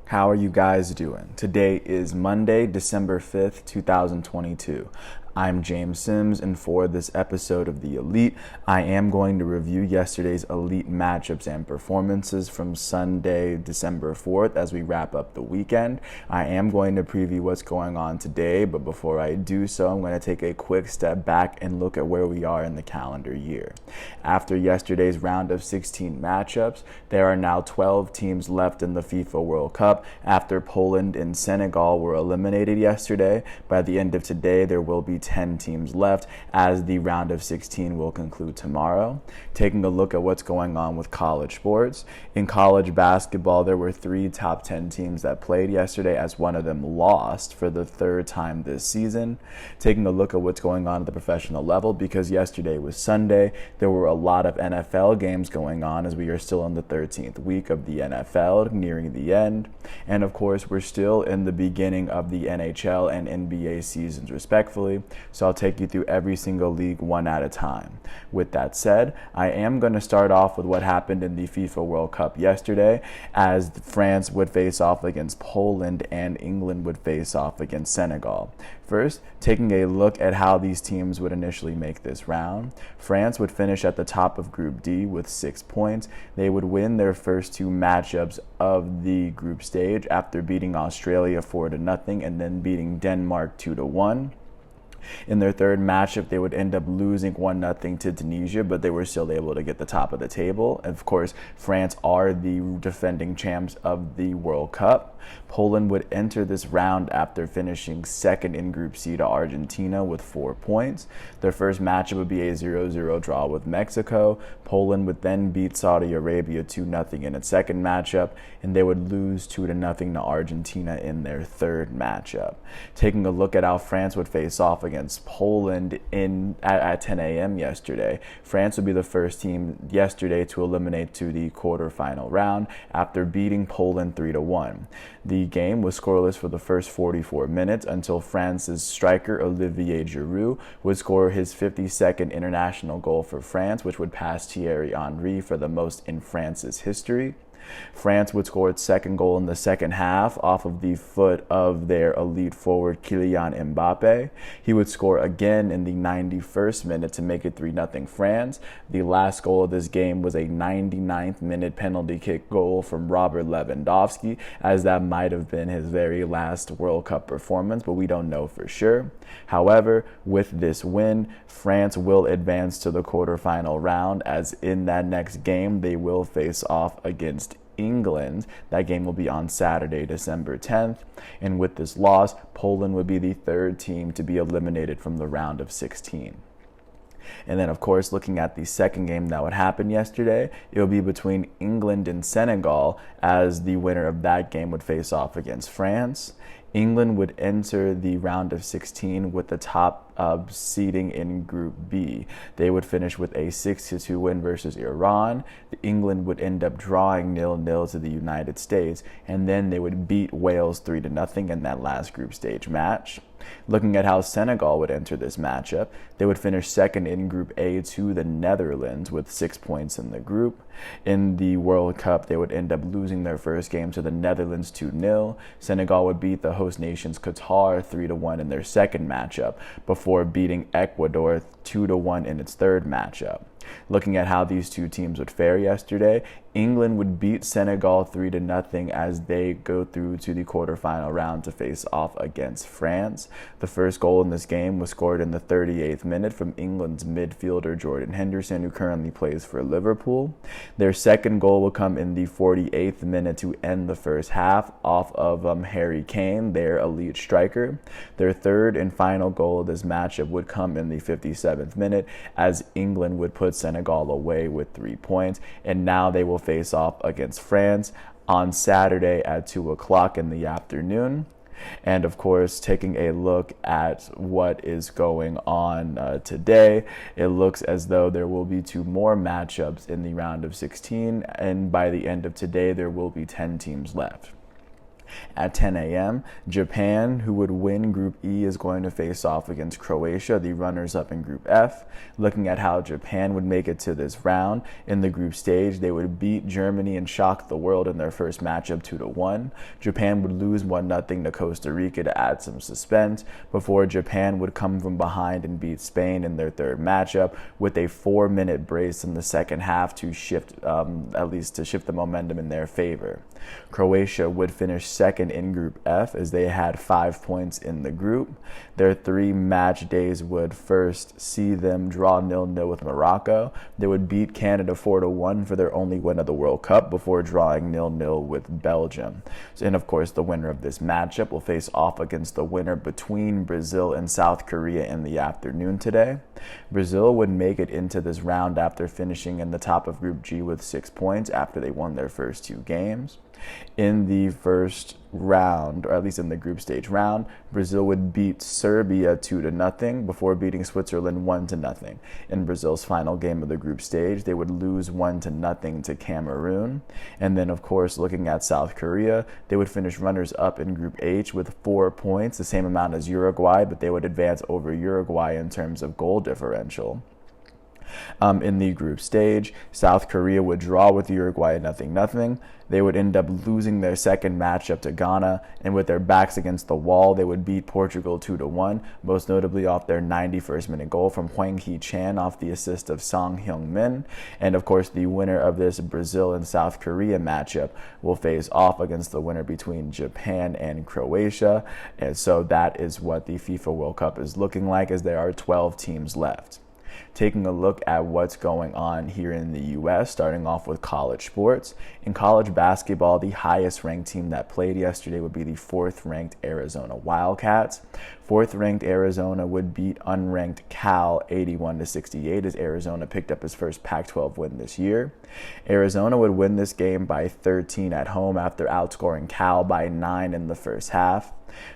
How are you guys doing? Today is Monday, December 5th, 2022. I'm James Sims, and for this episode of The Elite, I am going to review yesterday's Elite matchups and performances from Sunday, December 4th, as we wrap up the weekend. I am going to preview what's going on today, but before I do so, I'm going to take a quick step back and look at where we are in the calendar year. After yesterday's round of 16 matchups, there are now 12 teams left in the FIFA World Cup after Poland and Senegal were eliminated yesterday. By the end of today, there will be 10 teams left as the round of 16 will conclude tomorrow. Taking a look at what's going on with college sports. In college basketball, there were 3 top 10 teams that played yesterday as one of them lost for the third time this season. Taking a look at what's going on at the professional level, because yesterday was Sunday, there were a lot of NFL games going on as we are still in the 13th week of the NFL, nearing the end. And of course, we're still in the beginning of the NHL and NBA seasons respectively. So I'll take you through every single league one at a time. With that said, I am going to start off with what happened in the FIFA World Cup yesterday, as France would face off against Poland and England would face off against Senegal. First, taking a look at how these teams would initially make this round. France would finish at the top of Group D with 6 points. They would win their first 2 matchups of the group stage after beating Australia 4-0 and then beating Denmark 2-1. In their third matchup, they would end up losing 1-0 to Tunisia, but they were still able to get the top of the table. And of course, France are the defending champs of the World Cup. Poland would enter this round after finishing second in Group C to Argentina with 4 points. Their first matchup would be a 0-0 draw with Mexico. Poland would then beat Saudi Arabia 2-0 in its second matchup, and they would lose 2-0 to Argentina in their third matchup. Taking a look at how France would face off against Poland at 10 a.m. yesterday, France would be the first team yesterday to eliminate to the quarterfinal round after beating Poland 3-1. The game was scoreless for the first 44 minutes until France's striker Olivier Giroud would score his 52nd international goal for France, which would pass Thierry Henry for the most in France's history. France would score its second goal in the second half off of the foot of their elite forward Kylian Mbappe. He would score again in the 91st minute to make it 3-0 France. The last goal of this game was a 99th minute penalty kick goal from Robert Lewandowski, as that might have been his very last World Cup performance, but we don't know for sure. However, with this win, France will advance to the quarterfinal round, as in that next game they will face off against England. That game will be on Saturday, December 10th. And with this loss, Poland would be the third team to be eliminated from the round of 16. And then, of course, looking at the second game that would happen yesterday, it would be between England and Senegal, as the winner of that game would face off against France. England would enter the round of 16 with the top seeding in Group B. They would finish with a 6-2 win versus Iran. England would end up drawing 0-0 to the United States, and then they would beat Wales 3-0 in that last group stage match. Looking at how Senegal would enter this matchup, they would finish second in Group A to the Netherlands with 6 points in the group. In the World Cup, they would end up losing their first game to the Netherlands 2-0. Senegal would beat the host nations Qatar 3-1 in their second matchup before beating Ecuador 2-1 in its third matchup. Looking at how these two teams would fare yesterday, England would beat Senegal 3-0 as they go through to the quarterfinal round to face off against France. The first goal in this game was scored in the 38th minute from England's midfielder Jordan Henderson, who currently plays for Liverpool. Their second goal will come in the 48th minute to end the first half off of Harry Kane, their elite striker. Their third and final goal of this matchup would come in the 57th minute, as England would put Senegal away with 3 points, and now they will face off against France on Saturday at 2 o'clock in the afternoon. And of course, taking a look at what is going on today, it looks as though there will be 2 more matchups in the round of 16, and by the end of today, there will be 10 teams left. At 10 a.m., Japan, who would win Group E, is going to face off against Croatia, the runners-up in Group F. Looking at how Japan would make it to this round, in the group stage, they would beat Germany and shock the world in their first matchup 2-1. Japan would lose 1-0 to Costa Rica to add some suspense, before Japan would come from behind and beat Spain in their third matchup with a 4-minute brace in the second half to shift the momentum in their favor. Croatia would finish second in Group F as they had 5 points in the group. Their 3 match days would first see them draw 0-0 with Morocco. They would beat Canada 4-1 for their only win of the World Cup before drawing 0-0 with Belgium. And of course, the winner of this matchup will face off against the winner between Brazil and South Korea in the afternoon today. Brazil would make it into this round after finishing in the top of Group G with 6 points after they won their first 2 games. In the first round, or at least in the group stage round, Brazil would beat Serbia 2-0 before beating Switzerland 1-0. In Brazil's final game of the group stage, they would lose 1-0 to Cameroon. And then, of course, looking at South Korea, they would finish runners-up in Group H with 4 points, the same amount as Uruguay, but they would advance over Uruguay in terms of goal differential. In the group stage, South Korea would draw with Uruguay 0-0. They would end up losing their second matchup to Ghana, and with their backs against the wall, they would beat Portugal 2-1, most notably off their 91st minute goal from Hwang Hee-chan off the assist of Song Heung-min. And of course, the winner of this Brazil and South Korea matchup will face off against the winner between Japan and Croatia. And so that is what the FIFA World Cup is looking like, as there are 12 teams left. Taking a look at what's going on here in the U.S., starting off with college sports. In college basketball, the highest ranked team that played yesterday would be the 4th ranked Arizona Wildcats. 4th ranked Arizona would beat unranked Cal 81-68 as Arizona picked up his first Pac-12 win this year. Arizona would win this game by 13 at home after outscoring Cal by 9 in the first half.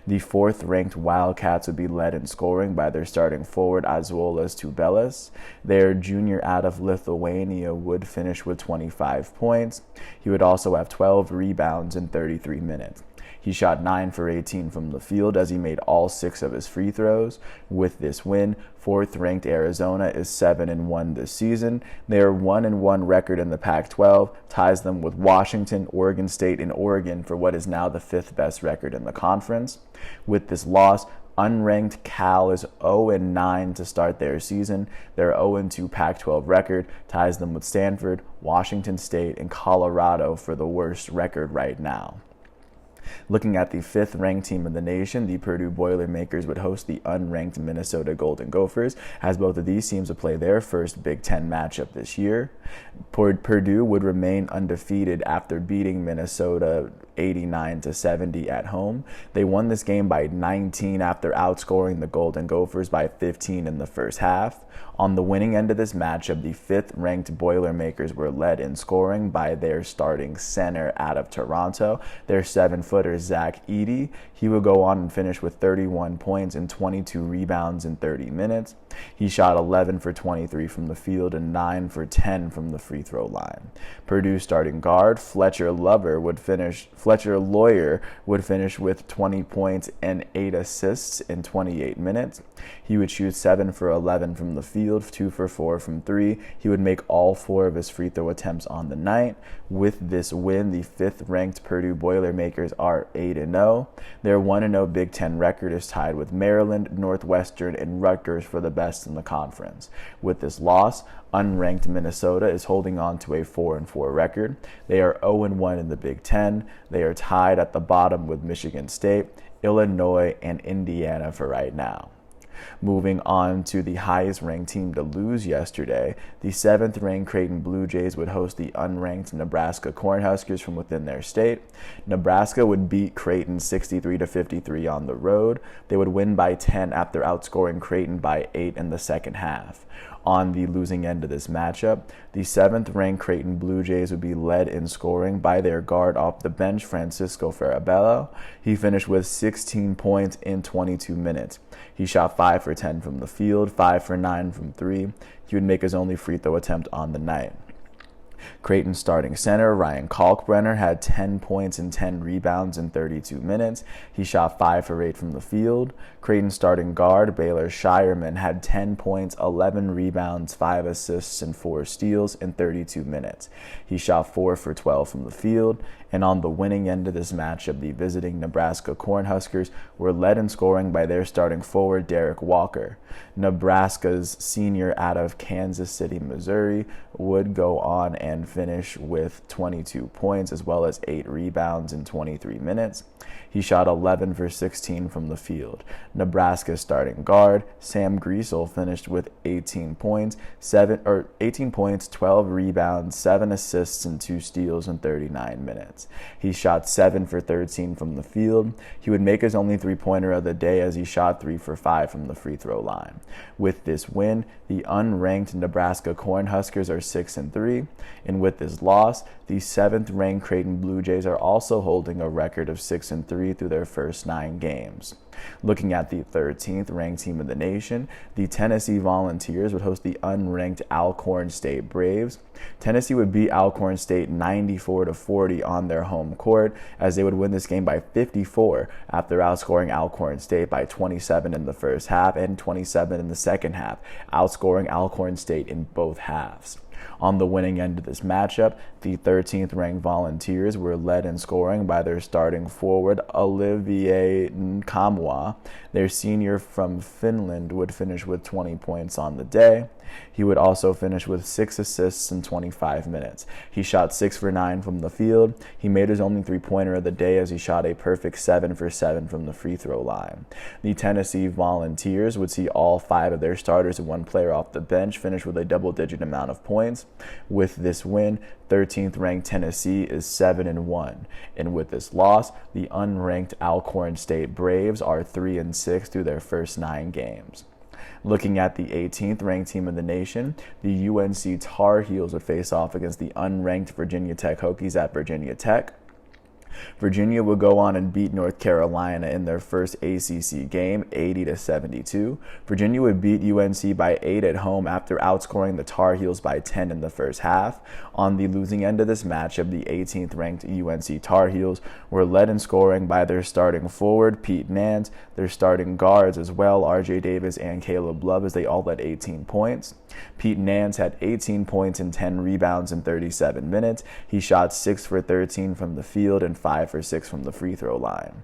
The 4th ranked Wildcats would be led in scoring by their starting forward Azuolas Tubelis. Their junior out of Lithuania would finish with 25 points. He would also have 12 rebounds in 33 minutes. He shot 9 for 18 from the field as he made all 6 of his free throws. With this win, 4th ranked Arizona is 7-1 this season. Their 1-1 record in the Pac-12 ties them with Washington, Oregon State, and Oregon for what is now the 5th best record in the conference. With this loss, unranked Cal is 0-9 to start their season. Their 0-2 Pac-12 record ties them with Stanford, Washington State, and Colorado for the worst record right now. Looking at the 5th ranked team in the nation, the Purdue Boilermakers would host the unranked Minnesota Golden Gophers, as both of these teams would play their first Big Ten matchup this year. Purdue would remain undefeated after beating Minnesota 89-70 at home. They won this game by 19 after outscoring the Golden Gophers by 15 in the first half. On the winning end of this matchup, the 5th ranked Boilermakers were led in scoring by their starting center out of Toronto, their 7-footer Zach Edey. He would go on and finish with 31 points and 22 rebounds in 30 minutes. He shot 11 for 23 from the field and 9 for 10 from the free throw line. Purdue starting guard Fletcher Loyer would finish with 20 points and 8 assists in 28 minutes. He would shoot 7 for 11 from the field, 2 for 4 from 3. He would make all 4 of his free throw attempts on the night. With this win, the 5th ranked Purdue Boilermakers are 8-0. Their 1-0 Big Ten record is tied with Maryland, Northwestern, and Rutgers for the best in the conference. With this loss, unranked Minnesota is holding on to a 4-4 record. They are 0-1 in the Big Ten. They are tied at the bottom with Michigan State, Illinois, and Indiana for right now. Moving on to the highest ranked team to lose yesterday, the 7th ranked Creighton Blue Jays would host the unranked Nebraska Cornhuskers from within their state. Nebraska would beat Creighton 63-53 on the road. They would win by 10 after outscoring Creighton by 8 in the second half. On the losing end of this matchup, the 7th ranked Creighton Blue Jays would be led in scoring by their guard off the bench, Francisco Farabello. He finished with 16 points in 22 minutes. He shot 5 for 10 from the field, 5 for 9 from 3. He would make his only free throw attempt on the night. Creighton starting center Ryan Kalkbrenner had 10 points and 10 rebounds in 32 minutes. He shot 5 for 8 from the field. Creighton starting guard Baylor Shireman had 10 points, 11 rebounds, 5 assists, and 4 steals in 32 minutes. He shot 4 for 12 from the field. And on the winning end of this matchup, the visiting Nebraska Cornhuskers were led in scoring by their starting forward Derek Walker. Nebraska's senior out of Kansas City, Missouri, would go on and finish with 22 points as well as 8 rebounds in 23 minutes. He shot 11 for 16 from the field. Nebraska's starting guard Sam Griesel finished with 18 points, 12 rebounds, 7 assists, and 2 steals in 39 minutes. He shot 7 for 13 from the field. He would make his only three-pointer of the day as he shot 3 for 5 from the free throw line. With this win, the unranked Nebraska Cornhuskers are 6-3, and with this loss, the 7th-ranked Creighton Blue Jays are also holding a record of 6-3 through their first 9 games. Looking at the 13th ranked team in the nation, the Tennessee Volunteers would host the unranked Alcorn State Braves. Tennessee would beat Alcorn State 94-40 on their home court, as they would win this game by 54 after outscoring Alcorn State by 27 in the first half and 27 in the second half, outscoring Alcorn State in both halves. On the winning end of this matchup, the 13th ranked Volunteers were led in scoring by their starting forward Olivier Nkamwa. Their senior from Finland would finish with 20 points on the day. He would also finish with 6 assists in 25 minutes. He shot 6 for 9 from the field. He made his only three-pointer of the day as he shot a perfect 7 for 7 from the free throw line. The Tennessee Volunteers would see all 5 of their starters and 1 player off the bench finish with a double-digit amount of points. With this win, 13th ranked Tennessee is 7-1, and with this loss, the unranked Alcorn State Braves are 3-6 through their first 9 games. Looking at the 18th ranked team in the nation, the UNC Tar Heels would face off against the unranked Virginia Tech Hokies at Virginia Tech. Virginia would go on and beat North Carolina in their first ACC game, 80-72. Virginia would beat UNC by 8 at home after outscoring the Tar Heels by 10 in the first half. On the losing end of this matchup, the 18th ranked UNC Tar Heels were led in scoring by their starting forward, Pete Nance, their starting guards as well, RJ Davis and Caleb Love, as they all led 18 points. Pete Nance had 18 points and 10 rebounds in 37 minutes. He shot 6 for 13 from the field and 5 for 6 from the free throw line.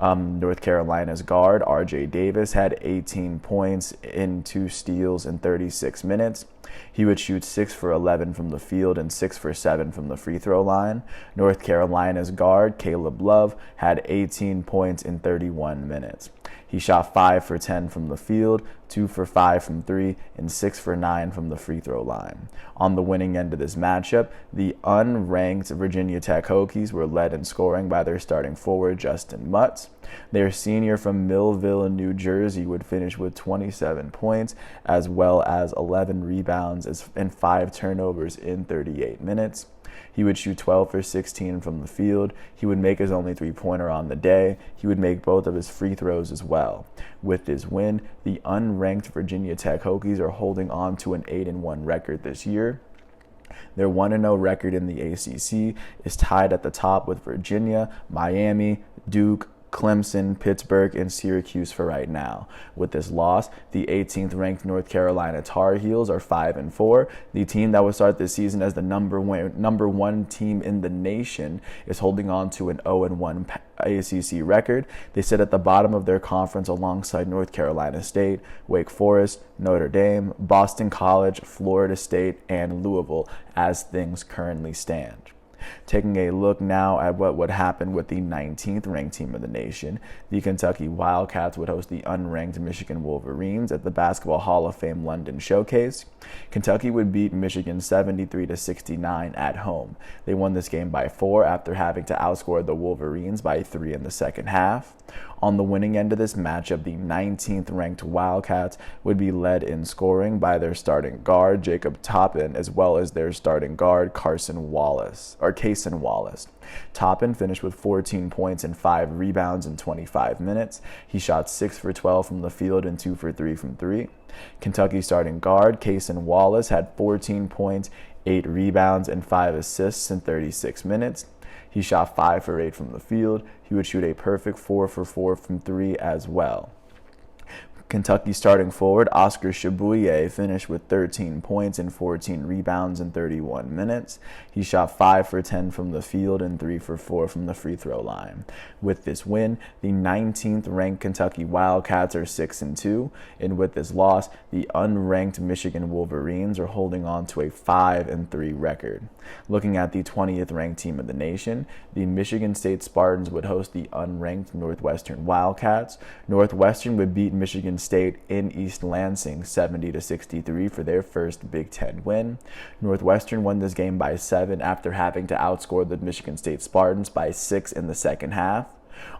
North Carolina's guard, RJ Davis, had 18 points and 2 steals in 36 minutes. He would shoot 6 for 11 from the field and 6 for 7 from the free throw line. North Carolina's guard, Caleb Love, had 18 points in 31 minutes. He shot 5 for 10 from the field, 2 for 5 from 3, and 6 for 9 from the free throw line. On the winning end of this matchup, the unranked Virginia Tech Hokies were led in scoring by their starting forward, Justin Mutz. Their senior from Millville, New Jersey, would finish with 27 points, as well as 11 rebounds and 5 turnovers in 38 minutes. He would shoot 12 for 16 from the field. He would make his only three-pointer on the day. He would make both of his free throws as well. With this win, the unranked Virginia Tech Hokies are holding on to an 8-1 record this year. Their 1-0 record in the ACC is tied at the top with Virginia, Miami, Duke, Clemson, Pittsburgh, and Syracuse for right now. With this loss, the 18th ranked North Carolina Tar Heels are 5-4. The team that would start this season as the number one team in the nation is holding on to an 0-1 ACC record. They sit at the bottom of their conference alongside North Carolina State, Wake Forest, Notre Dame, Boston College, Florida State, and Louisville as things currently stand. Taking a look now at what would happen with the 19th ranked team of the nation, the Kentucky Wildcats would host the unranked Michigan Wolverines at the Basketball Hall of Fame London Showcase. Kentucky would beat Michigan 73-69 at home. They won this game by 4 after having to outscore the Wolverines by 3 in the second half. On the winning end of this matchup, the 19th ranked Wildcats would be led in scoring by their starting guard, Jacob Toppin, as well as their starting guard, Cason Wallace. Toppin finished with 14 points and 5 rebounds in 25 minutes. He shot 6 for 12 from the field and 2 for 3 from 3. Kentucky starting guard Cason Wallace had 14 points 8 rebounds, and 5 assists in 36 minutes. He shot 5 for 8 from the field. He would shoot a perfect 4 for 4 from 3 as well. Kentucky starting forward Oscar Tshiebwe finished with 13 points and 14 rebounds in 31 minutes. He shot 5 for 10 from the field and 3 for 4 from the free throw line. With this win, the 19th ranked Kentucky Wildcats are 6-2, and with this loss, the unranked Michigan Wolverines are holding on to a 5-3 record. Looking at the 20th ranked team of the nation, the Michigan State Spartans would host the unranked Northwestern Wildcats. Northwestern would beat Michigan State in East Lansing 70-63 for their first Big Ten win. Northwestern won this game by 7 after having to outscore the Michigan State Spartans by 6 in the second half.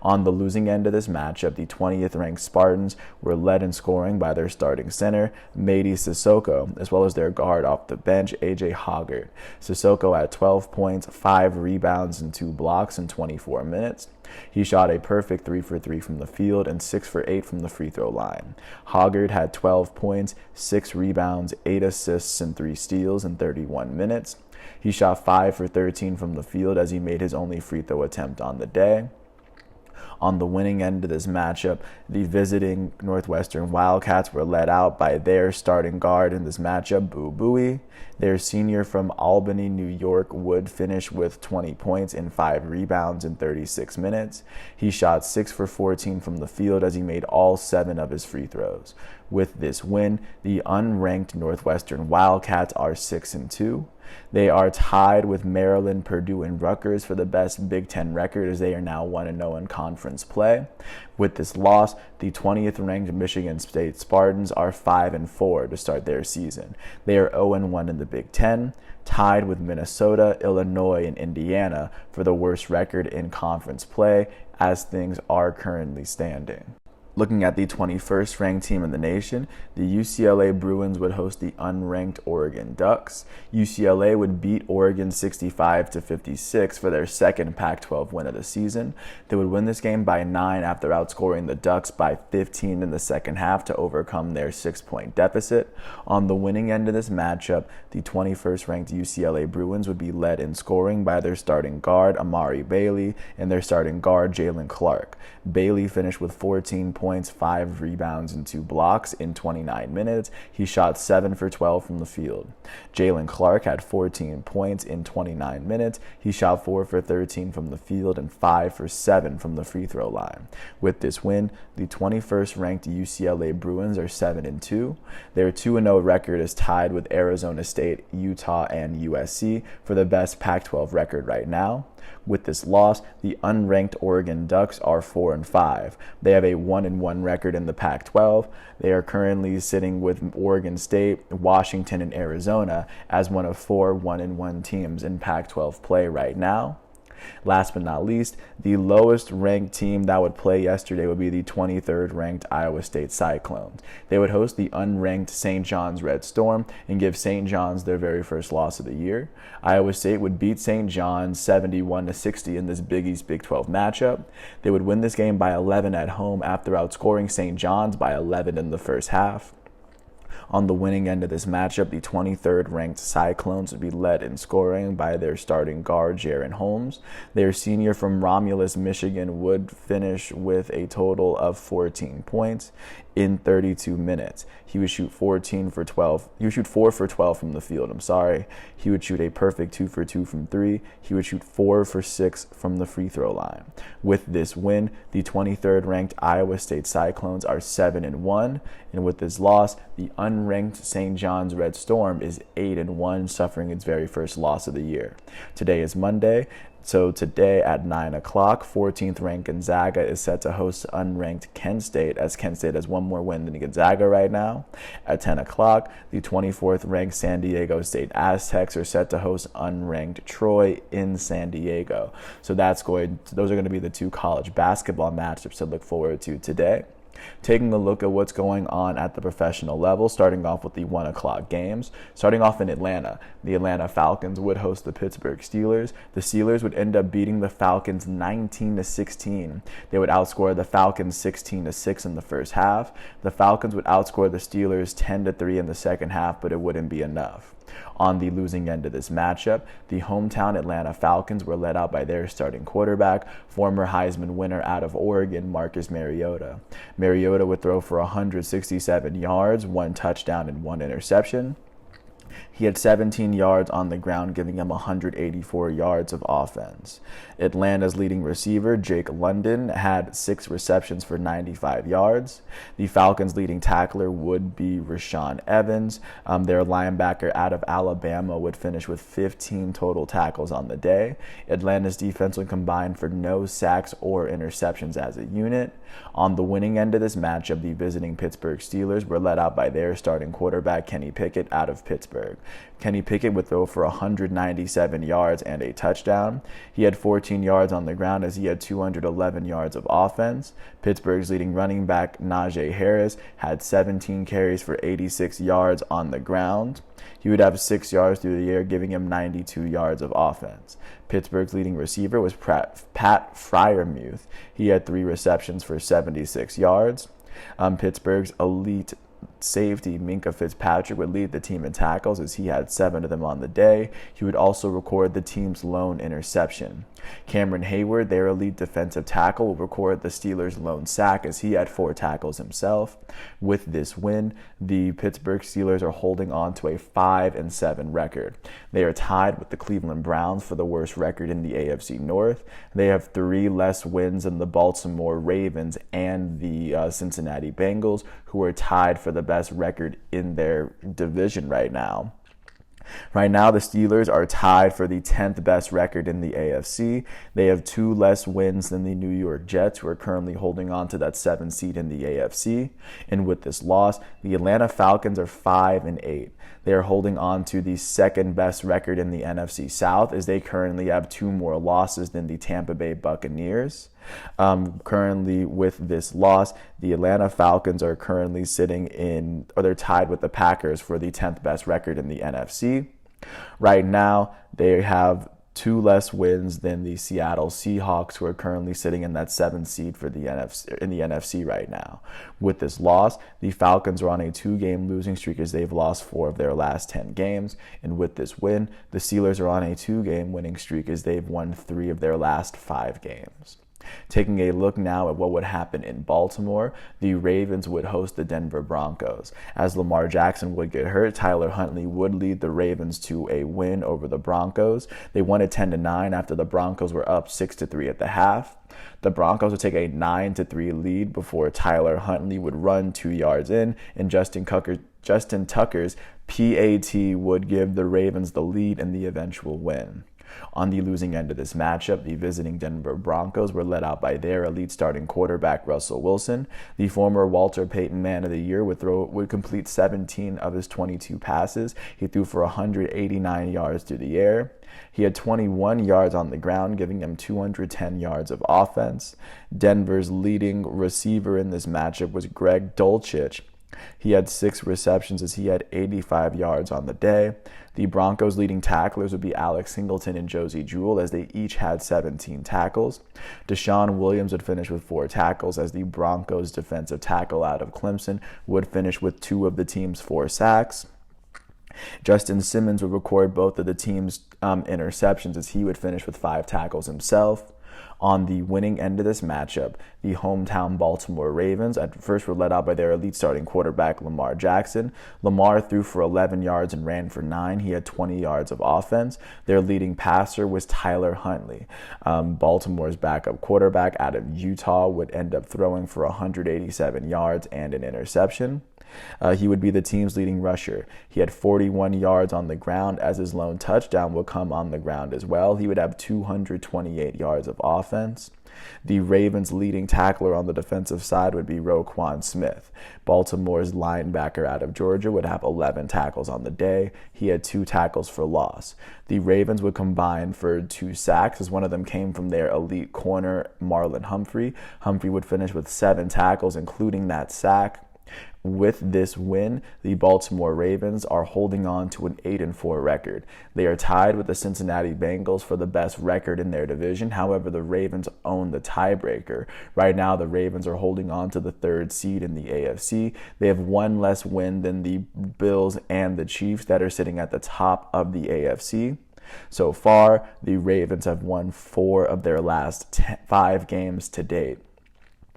On the losing end of this matchup, the 20th ranked Spartans were led in scoring by their starting center, Mady Sissoko, as well as their guard off the bench, A.J. Hoggard. Sissoko had 12 points, 5 rebounds, and 2 blocks in 24 minutes. He shot a perfect 3 for 3 from the field and 6 for 8 from the free throw line. Hoggard had 12 points, 6 rebounds, 8 assists, and 3 steals in 31 minutes. He shot 5 for 13 from the field as he made his only free throw attempt on the day. On the winning end of this matchup, the visiting Northwestern Wildcats were led out by their starting guard in this matchup, Boo Buie. Their senior from Albany, New York, would finish with 20 points and 5 rebounds in 36 minutes. He shot 6 for 14 from the field as he made all 7 of his free throws. With this win, the unranked Northwestern Wildcats are 6-2. They are tied with Maryland, Purdue, and Rutgers for the best Big Ten record as they are now 1-0 in conference play. With this loss, the 20th ranked Michigan State Spartans are 5-4 to start their season. They are 0-1 in the Big Ten, tied with Minnesota, Illinois, and Indiana for the worst record in conference play as things are currently standing. Looking at the 21st ranked team in the nation, the UCLA Bruins would host the unranked Oregon Ducks. UCLA would beat Oregon 65-56 for their second Pac-12 win of the season. They would win this game by 9 after outscoring the Ducks by 15 in the second half to overcome their 6-point deficit. On the winning end of this matchup, the 21st ranked UCLA Bruins would be led in scoring by their starting guard Amari Bailey and their starting guard Jaylen Clark. Bailey finished with 14 points, 5 rebounds, and 2 blocks in 29 minutes. He shot 7 for 12 from the field. Jaylen Clark had 14 points in 29 minutes. He shot 4 for 13 from the field and 5 for 7 from the free throw line. With this win, the 21st ranked UCLA Bruins are 7-2. Their 2-0 record is tied with Arizona State, Utah, and USC for the best Pac-12 record right now. With this loss, the unranked Oregon Ducks are 4-5. They have a 1-1 record in the Pac-12. They are currently sitting with Oregon State, Washington, and Arizona as one of 4 1-1 teams in Pac-12 play right now. Last but not least, the lowest ranked team that would play yesterday would be the 23rd ranked Iowa State Cyclones. They would host the unranked St. John's Red Storm and give St. John's their very first loss of the year. Iowa State would beat St. John's 71-60 in this Big East Big 12 matchup. They would win this game by 11 at home after outscoring St. John's by 11 in the first half. On the winning end of this matchup, the 23rd ranked Cyclones would be led in scoring by their starting guard, Jaren Holmes. Their senior from Romulus, Michigan, would finish with a total of 14 points in 32 minutes. He would shoot 4 for 12 from the field, He would shoot a perfect 2 for 2 from 3. He would shoot 4 for 6 from the free throw line. With this win, the 23rd ranked Iowa State Cyclones are 7-1, and with this loss, the unranked St. John's Red Storm is 8-1, suffering its very first loss of the year. Today is Monday. So today at 9 o'clock, 14th ranked Gonzaga is set to host unranked Kent State, as Kent State has one more win than Gonzaga right now. At 10 o'clock, the 24th ranked San Diego State Aztecs are set to host unranked Troy in San Diego. So those are going to be the 2 college basketball matchups to look forward to today. Taking a look at what's going on at the professional level, starting off with the 1 o'clock games. Starting off in Atlanta, the Atlanta Falcons would host the Pittsburgh Steelers. The Steelers would end up beating the Falcons 19-16. They would outscore the Falcons 16-6 in the first half. The Falcons would outscore the Steelers 10-3 in the second half, but it wouldn't be enough. On the losing end of this matchup, the hometown Atlanta Falcons were led out by their starting quarterback, former Heisman winner out of Oregon, Marcus Mariota. Mariota would throw for 167 yards, 1 touchdown, and 1 interception. He had 17 yards on the ground, giving him 184 yards of offense. Atlanta's leading receiver, Jake London, had 6 receptions for 95 yards. The Falcons' leading tackler would be Rashaan Evans. Their linebacker out of Alabama would finish with 15 total tackles on the day. Atlanta's defense would combine for no sacks or interceptions as a unit. On the winning end of this matchup, the visiting Pittsburgh Steelers were led out by their starting quarterback, Kenny Pickett, out of Pittsburgh. Kenny Pickett would throw for 197 yards and a touchdown. He had 14 yards on the ground as he had 211 yards of offense. Pittsburgh's leading running back, Najee Harris, had 17 carries for 86 yards on the ground. He would have 6 yards through the air, giving him 92 yards of offense. Pittsburgh's leading receiver was Pat Freiermuth. He had 3 receptions for 76 yards. Pittsburgh's elite safety, Minkah Fitzpatrick, would lead the team in tackles as he had 7 of them on the day. He would also record the team's lone interception. Cameron Hayward, their elite defensive tackle, will record the Steelers' lone sack as he had 4 tackles himself. With this win, the Pittsburgh Steelers are holding on to a 5-7 record. They are tied with the Cleveland Browns for the worst record in the AFC North. They have 3 less wins than the Baltimore Ravens and the Cincinnati Bengals, who are tied for the best record in their division right now. Right now, the Steelers are tied for the 10th best record in the AFC. They have 2 less wins than the New York Jets, who are currently holding on to that 7th seed in the AFC. And with this loss, the Atlanta Falcons are 5-8. They are holding on to the 2nd best record in the NFC South, as they currently have 2 more losses than the Tampa Bay Buccaneers. Currently, with this loss, the Atlanta Falcons are currently they're tied with the Packers for the 10th best record in the NFC. Right now, they have 2 less wins than the Seattle Seahawks, who are currently sitting in that 7th seed for the NFC right now. With this loss, the Falcons are on a 2-game losing streak as they've lost 4 of their last 10 games. And with this win, the Steelers are on a 2-game winning streak as they've won 3 of their last 5 games. Taking a look now at what would happen in Baltimore, the Ravens would host the Denver Broncos. As Lamar Jackson would get hurt, Tyler Huntley would lead the Ravens to a win over the Broncos. They won it 10-9 after the Broncos were up 6-3 at the half. The Broncos would take a 9-3 lead before Tyler Huntley would run 2 yards in, and Justin Tucker's PAT would give the Ravens the lead in the eventual win. On the losing end of this matchup, the visiting Denver Broncos were led out by their elite starting quarterback, Russell Wilson. The former Walter Payton Man of the Year would complete 17 of his 22 passes. He threw for 189 yards through the air. He had 21 yards on the ground, giving him 210 yards of offense. Denver's leading receiver in this matchup was Greg Dulcich. He had 6 receptions as he had 85 yards on the day. The Broncos' leading tacklers would be Alex Singleton and Josie Jewell, as they each had 17 tackles. Deshaun Williams would finish with 4 tackles, as the Broncos' defensive tackle out of Clemson would finish with 2 of the team's 4 sacks. Justin Simmons would record both of the team's interceptions, as he would finish with 5 tackles himself. On the winning end of this matchup, the hometown Baltimore Ravens at first were led out by their elite starting quarterback, Lamar Jackson. Lamar threw for 11 yards and ran for 9. He had 20 yards of offense. Their leading passer was Tyler Huntley. Baltimore's backup quarterback out of Utah would end up throwing for 187 yards and an interception. He would be the team's leading rusher. He had 41 yards on the ground, as his lone touchdown would come on the ground as well. He would have 228 yards of offense. The Ravens' leading tackler on the defensive side would be Roquan Smith. Baltimore's linebacker out of Georgia would have 11 tackles on the day. He had 2 tackles for loss. The Ravens would combine for 2 sacks, as one of them came from their elite corner, Marlon Humphrey. Humphrey would finish with 7 tackles, including that sack. With this win, the Baltimore Ravens are holding on to an 8-4 record. They are tied with the Cincinnati Bengals for the best record in their division. However, the Ravens own the tiebreaker. Right now, the Ravens are holding on to the 3rd seed in the AFC. They have 1 less win than the Bills and the Chiefs that are sitting at the top of the AFC. So far, the Ravens have won 4 of their last 5 games to date.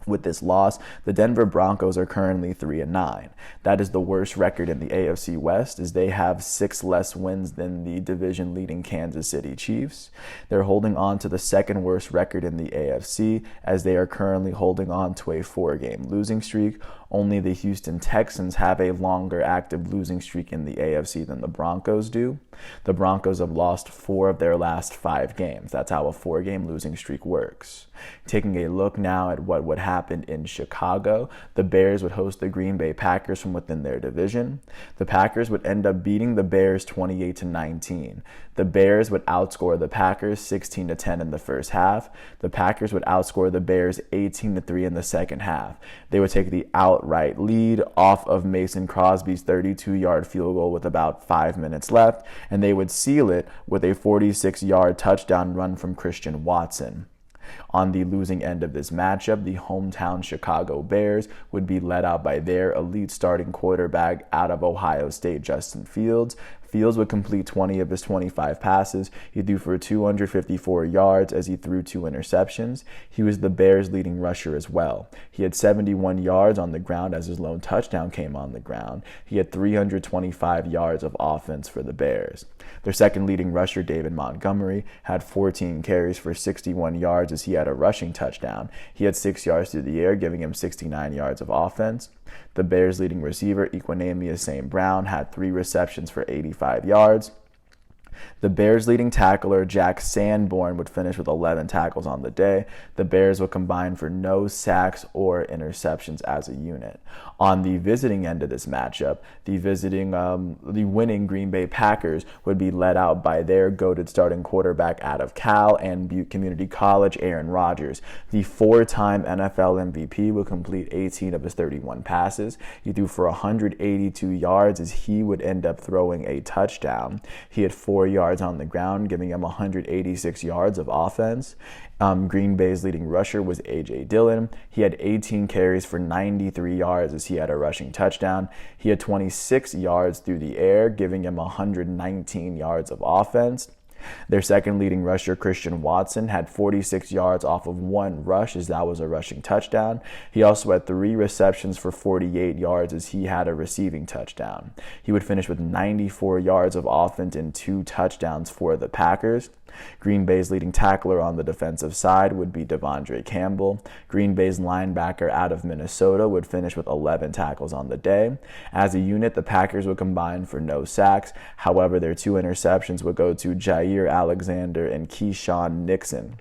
With this loss, the Denver Broncos are currently 3-9. That is the worst record in the AFC West, as they have 6 less wins than the division-leading Kansas City Chiefs. They're holding on to the 2nd worst record in the AFC, as they are currently holding on to a 4-game losing streak. Only the Houston Texans have a longer active losing streak in the AFC than the Broncos do. The Broncos have lost 4 of their last 5 games. That's how a 4-game losing streak works. Taking a look now at what would happen in Chicago, the Bears would host the Green Bay Packers from within their division. The Packers would end up beating the Bears 28-19. The Bears would outscore the Packers 16-10 in the first half. The Packers would outscore the Bears 18-3 in the second half. They would take the outright lead off of Mason Crosby's 32-yard field goal with about 5 minutes left, and they would seal it with a 46-yard touchdown run from Christian Watson. On the losing end of this matchup, the hometown Chicago Bears would be led out by their elite starting quarterback out of Ohio State, Justin Fields. Fields would complete 20 of his 25 passes. He threw for 254 yards as he threw 2 interceptions. He was the Bears' leading rusher as well. He had 71 yards on the ground as his lone touchdown came on the ground. He had 325 yards of offense for the Bears. Their second leading rusher, David Montgomery, had 14 carries for 61 yards as he had a rushing touchdown. He had 6 yards through the air, giving him 69 yards of offense. The Bears' leading receiver, Equanimeous St. Brown, had 3 receptions for 85 yards. The Bears' leading tackler, Jack Sanborn, would finish with 11 tackles on the day. The Bears would combine for no sacks or interceptions as a unit. On the visiting end of this matchup, the winning Green Bay Packers would be led out by their goated starting quarterback out of Cal and Butte Community College, Aaron Rodgers. The 4-time NFL MVP would complete 18 of his 31 passes. He threw for 182 yards as he would end up throwing a touchdown. He had 4 yards on the ground, giving him 186 yards of offense. Green Bay's leading rusher was A.J. Dillon. He had 18 carries for 93 yards as he had a rushing touchdown. He had 26 yards through the air, giving him 119 yards of offense. Their second leading rusher, Christian Watson, had 46 yards off of 1 rush as that was a rushing touchdown. He also had 3 receptions for 48 yards as he had a receiving touchdown. He would finish with 94 yards of offense and 2 touchdowns for the Packers. Green Bay's leading tackler on the defensive side would be Devondre Campbell. Green Bay's linebacker out of Minnesota would finish with 11 tackles on the day. As a unit, the Packers would combine for no sacks. However, their 2 interceptions would go to Jair Alexander and Keyshawn Nixon.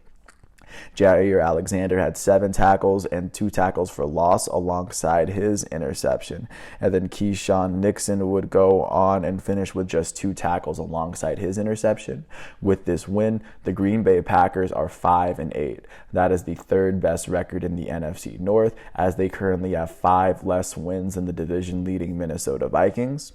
Jair Alexander had 7 tackles and 2 tackles for loss alongside his interception. And then Keyshawn Nixon would go on and finish with just 2 tackles alongside his interception. With this win, the Green Bay Packers are 5-8. That is the 3rd best record in the NFC North, as they currently have 5 less wins than the division-leading Minnesota Vikings.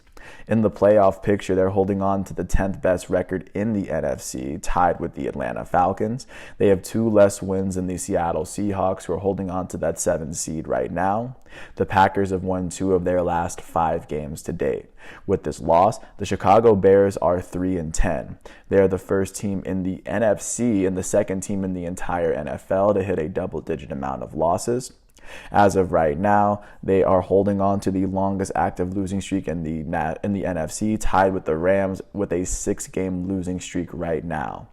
In the playoff picture, they're holding on to the 10th best record in the NFC, tied with the Atlanta Falcons. They have 2 less wins than the Seattle Seahawks, who are holding on to that 7th seed right now. The Packers have won 2 of their last 5 games to date. With this loss, the Chicago Bears are 3-10. They are the first team in the NFC and the second team in the entire NFL to hit a double-digit amount of losses. As of right now, they are holding on to the longest active losing streak in the NFC, tied with the Rams with a 6-game losing streak right now.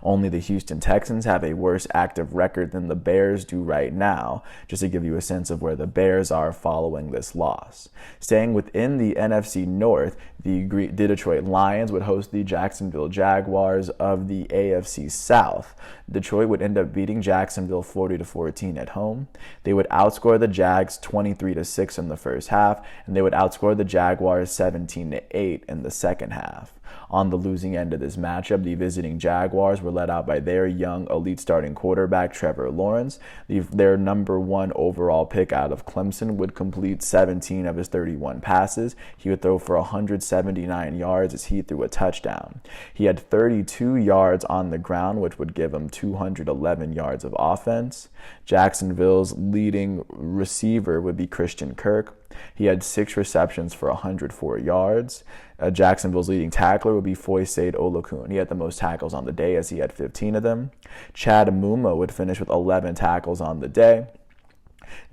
Only the Houston Texans have a worse active record than the Bears do right now, just to give you a sense of where the Bears are following this loss. Staying within the NFC North, the Detroit Lions would host the Jacksonville Jaguars of the AFC South. Detroit would end up beating Jacksonville 40-14 at home. They would outscore the Jags 23-6 in the first half, and they would outscore the Jaguars 17-8 in the second half. On the losing end of this matchup, the visiting Jaguars were led out by their young elite starting quarterback, Trevor Lawrence. Their number one overall pick out of Clemson would complete 17 of his 31 passes. He would throw for 179 yards as he threw a touchdown. He had 32 yards on the ground, which would give him 211 yards of offense. Jacksonville's leading receiver would be Christian Kirk. He had 6 receptions for 104 yards. Jacksonville's leading tackler would be Foyesade Olokun. He had the most tackles on the day as he had 15 of them. Chad Muma would finish with 11 tackles on the day.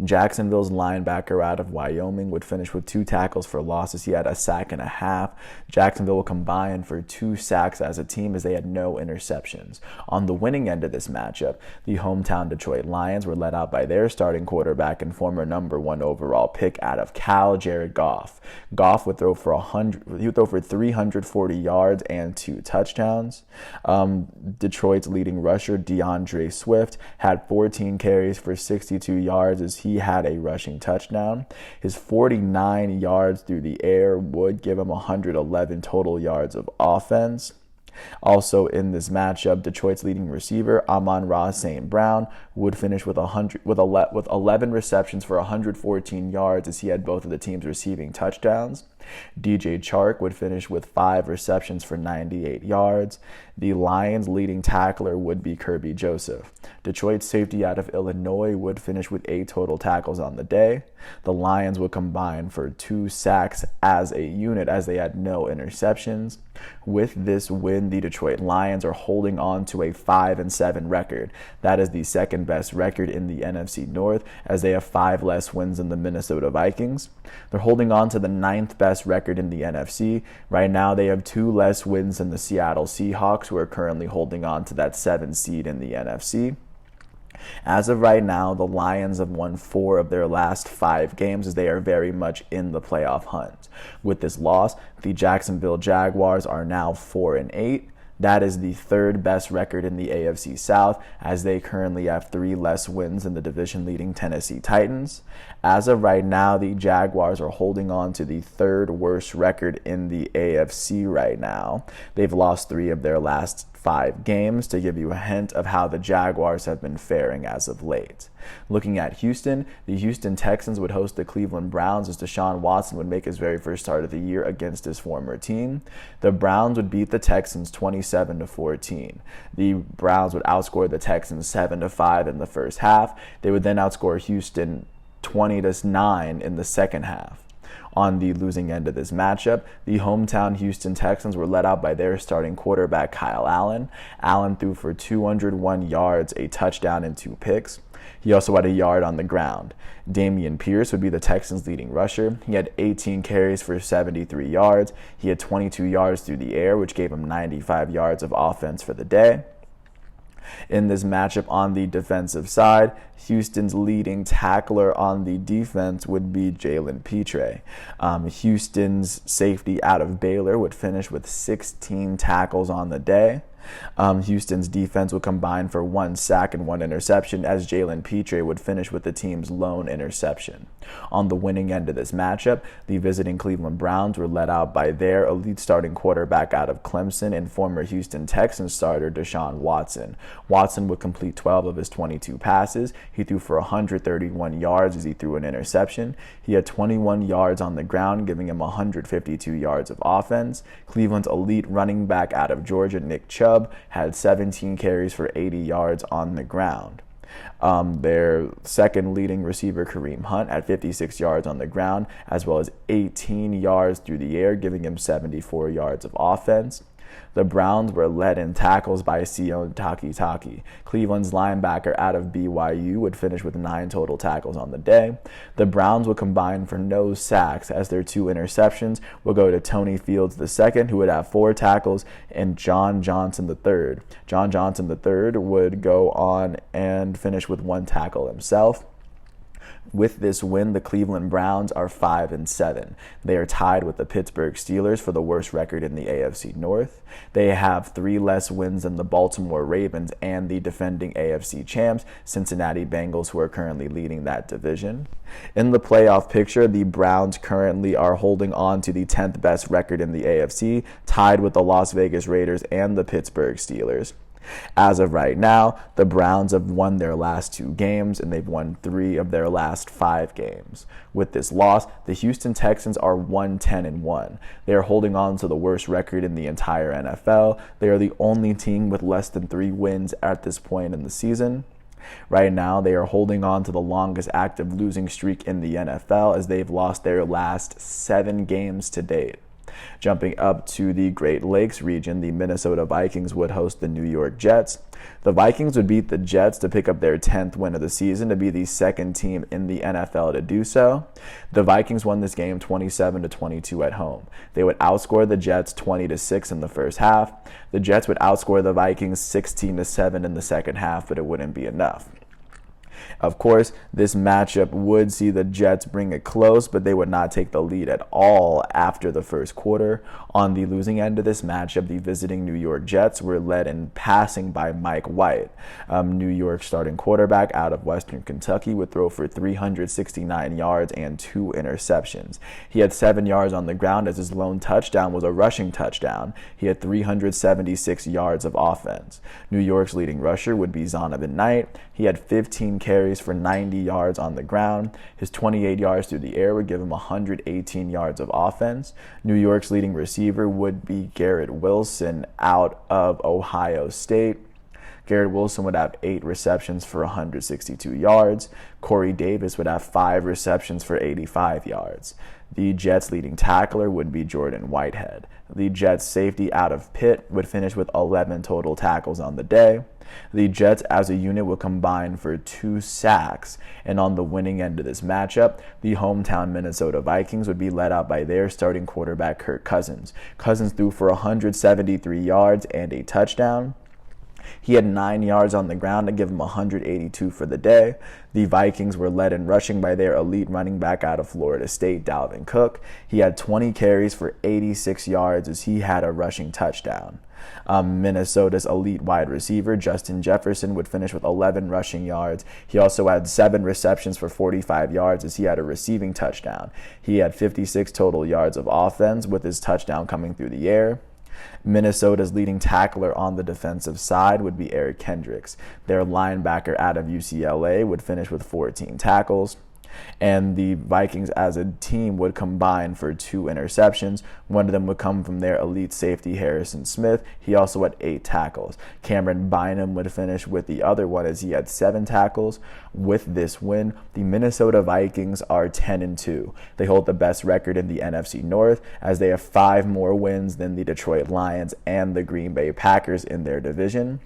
Jacksonville's linebacker out of Wyoming would finish with 2 tackles for losses. He had a sack and a half. Jacksonville combined for 2 sacks as a team as they had no interceptions. On the winning end of this matchup, the hometown Detroit Lions were led out by their starting quarterback and former number 1 overall pick out of Cal, Jared Goff. Goff would throw for 340 yards and 2 touchdowns. Detroit's leading rusher, DeAndre Swift, had 14 carries for 62 yards as he had a rushing touchdown. His 49 yards through the air would give him 111 total yards of offense. Also in this matchup, Detroit's leading receiver, Amon-Ra St. Brown, would finish with 11 receptions for 114 yards as he had both of the team's receiving touchdowns. DJ Chark would finish with 5 receptions for 98 yards. The Lions' leading tackler would be Kirby Joseph. Detroit's safety out of Illinois would finish with 8 total tackles on the day. The Lions would combine for 2 sacks as a unit as they had no interceptions. With this win, the Detroit Lions are holding on to a 5-7 record. That is the second best record in the NFC North as they have 5 less wins than the Minnesota Vikings. They're holding on to the 9th best record in the NFC. Right now, they have 2 less wins than the Seattle Seahawks, who are currently holding on to that 7th seed in the NFC. As of right now, the Lions have won 4 of their last 5 games as they are very much in the playoff hunt. With this loss, the Jacksonville Jaguars are now 4-8. That is the 3rd best record in the AFC South, as they currently have 3 less wins than the division-leading Tennessee Titans. As of right now, the Jaguars are holding on to the 3rd worst record in the AFC right now. They've lost 3 of their last 5 games, to give you a hint of how the Jaguars have been faring as of late. Looking at Houston, the Houston Texans would host the Cleveland Browns as Deshaun Watson would make his very first start of the year against his former team. The Browns would beat the Texans 27-14. The Browns would outscore the Texans 7-5 in the first half. They would then outscore Houston 20-9 in the second half. On the losing end of this matchup, the hometown Houston Texans were led out by their starting quarterback, Kyle Allen. Allen threw for 201 yards, a touchdown, and 2 picks. He also had a yard on the ground. Dameon Pierce would be the Texans' leading rusher. He had 18 carries for 73 yards. He had 22 yards through the air, which gave him 95 yards of offense for the day. In this matchup on the defensive side, Houston's leading tackler on the defense would be Jalen Petre. Houston's safety out of Baylor would finish with 16 tackles on the day. Houston's defense would combine for 1 sack and 1 interception, as Jalen Petre would finish with the team's lone interception. On the winning end of this matchup, the visiting Cleveland Browns were led out by their elite starting quarterback out of Clemson and former Houston Texans starter Deshaun Watson. Watson would complete 12 of his 22 passes. He threw for 131 yards as he threw an interception. He had 21 yards on the ground, giving him 152 yards of offense. Cleveland's elite running back out of Georgia, Nick Chubb, had 17 carries for 80 yards on the ground. Their second leading receiver, Kareem Hunt, had 56 yards on the ground, as well as 18 yards through the air, giving him 74 yards of offense. The Browns were led in tackles by Sione Takitaki. Cleveland's linebacker out of BYU would finish with 9 total tackles on the day. The Browns would combine for no sacks, as their 2 interceptions would go to Tony Fields II, who would have 4 tackles, and John Johnson III. John Johnson III would go on and finish with 1 tackle himself. With this win, the Cleveland Browns are 5-7. They are tied with the Pittsburgh Steelers for the worst record in the AFC North. They have 3 less wins than the Baltimore Ravens and the defending AFC champs, Cincinnati Bengals, who are currently leading that division. In the playoff picture, the Browns currently are holding on to the 10th best record in the AFC, tied with the Las Vegas Raiders and the Pittsburgh Steelers. As of right now, the Browns have won their last 2 games, and they've won 3 of their last 5 games. With this loss, the Houston Texans are 1-10-1. They are holding on to the worst record in the entire NFL. They are the only team with less than 3 wins at this point in the season. Right now, they are holding on to the longest active losing streak in the NFL, as they've lost their last 7 games to date. Jumping up to the Great Lakes region, the Minnesota Vikings would host the New York Jets. The Vikings would beat the Jets to pick up their 10th win of the season, to be the second team in the NFL to do so. The Vikings won this game 27-22 at home. They would outscore the Jets 20-6 in the first half. The Jets would outscore the Vikings 16-7 in the second half, but it wouldn't be enough. Of course, this matchup would see the Jets bring it close, but they would not take the lead at all after the first quarter. On the losing end of this matchup, the visiting New York Jets were led in passing by Mike White. New York's starting quarterback out of Western Kentucky would throw for 369 yards and 2 interceptions. He had 7 yards on the ground, as his lone touchdown was a rushing touchdown. He had 376 yards of offense. New York's leading rusher would be Zonovan Knight. He had 15 carries for 90 yards on the ground. His 28 yards through the air would give him 118 yards of offense. New York's leading receiver would be Garrett Wilson out of Ohio State. Garrett Wilson would have 8 receptions for 162 yards. Corey Davis would have 5 receptions for 85 yards. The Jets' leading tackler would be Jordan Whitehead. The Jets' safety out of Pitt would finish with 11 total tackles on the day. The Jets as a unit will combine for 2 sacks, and on the winning end of this matchup, the hometown Minnesota Vikings would be led out by their starting quarterback Kirk Cousins. Cousins threw for 173 yards and a touchdown. He had 9 yards on the ground to give him 182 for the day. The Vikings were led in rushing by their elite running back out of Florida State, Dalvin Cook. He had 20 carries for 86 yards, as he had a rushing touchdown. Minnesota's elite wide receiver, Justin Jefferson, would finish with 11 rushing yards. He also had 7 receptions for 45 yards, as he had a receiving touchdown. He had 56 total yards of offense, with his touchdown coming through the air. Minnesota's leading tackler on the defensive side would be Eric Kendricks. Their linebacker out of UCLA would finish with 14 tackles. And the Vikings as a team would combine for 2 interceptions. One of them would come from their elite safety, Harrison Smith. He also had 8 tackles. Cameron Bynum would finish with the other one, as he had 7 tackles. With this win, the Minnesota Vikings are 10-2. They hold the best record in the NFC North, as they have 5 more wins than the Detroit Lions and the Green Bay Packers in their division.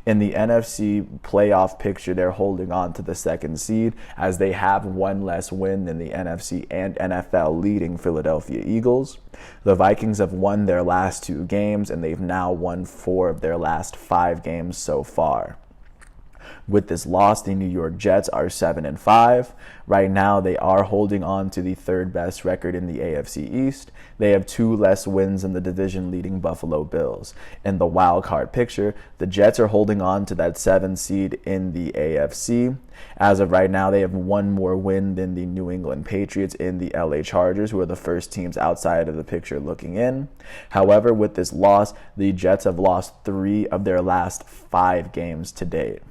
In the NFC playoff picture, they're holding on to the 2nd seed, as they have 1 less win than the NFC and NFL leading Philadelphia Eagles. The Vikings have won their last 2 games, and they've now won 4 of their last 5 games so far. With this loss, the New York Jets are 7-5. Right now, they are holding on to the 3rd best record in the AFC East. They have 2 less wins than the division-leading Buffalo Bills. In the wild card picture, the Jets are holding on to that 7th seed in the AFC. As of right now, they have 1 more win than the New England Patriots in the LA Chargers, who are the first teams outside of the picture looking in. However, with this loss, the Jets have lost 3 of their last 5 games to date.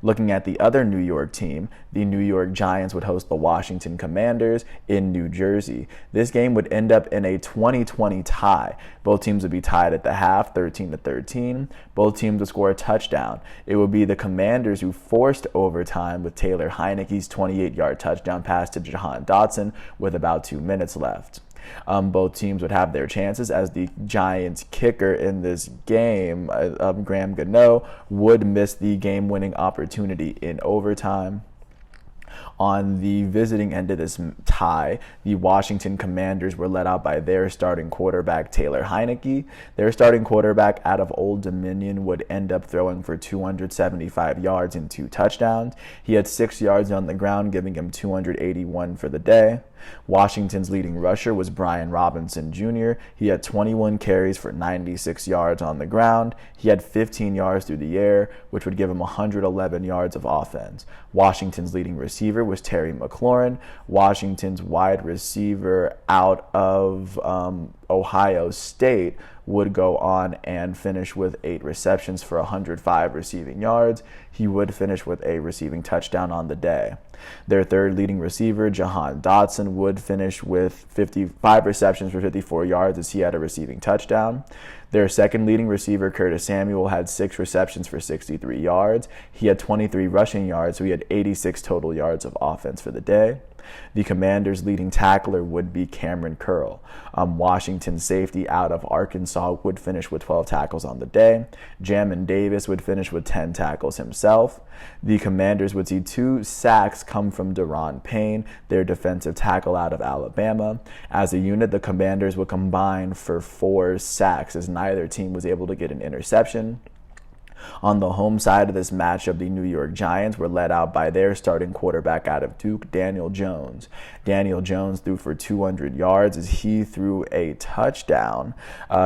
Looking at the other New York team, the New York Giants would host the Washington Commanders in New Jersey. This game would end up in a 20-20 tie. Both teams would be tied at the half, 13-13. Both teams would score a touchdown. It would be the Commanders who forced overtime with Taylor Heinicke's 28-yard touchdown pass to Jahan Dotson with about 2 minutes left. Both teams would have their chances, as the Giants kicker in this game, Graham Gano, would miss the game-winning opportunity in overtime. On the visiting end of this tie, the Washington Commanders were led out by their starting quarterback, Taylor Heinicke. Their starting quarterback out of Old Dominion would end up throwing for 275 yards and 2 touchdowns. He had 6 yards on the ground, giving him 281 for the day. Washington's leading rusher was Brian Robinson Jr. He had 21 carries for 96 yards on the ground. He had 15 yards through the air, which would give him 111 yards of offense. Washington's leading receiver was Terry McLaurin. Washington's wide receiver out of Ohio State would go on and finish with 8 receptions for 105 receiving yards. He would finish with a receiving touchdown on the day. Their third leading receiver, Jahan Dotson, would finish with 55 receptions for 54 yards as he had a receiving touchdown. Their second leading receiver, Curtis Samuel, had 6 receptions for 63 yards. He had 23 rushing yards, so he had 86 total yards of offense for the day. The Commanders' leading tackler would be Cameron Curl. Washington safety out of Arkansas would finish with 12 tackles on the day. Jamin Davis would finish with 10 tackles himself. The Commanders would see 2 sacks come from Daron Payne, their defensive tackle out of Alabama. As a unit, the Commanders would combine for 4 sacks, as neither team was able to get an interception. On the home side of this matchup, the New York Giants were led out by their starting quarterback out of Duke, Daniel Jones. Daniel Jones threw for 200 yards as he threw a touchdown.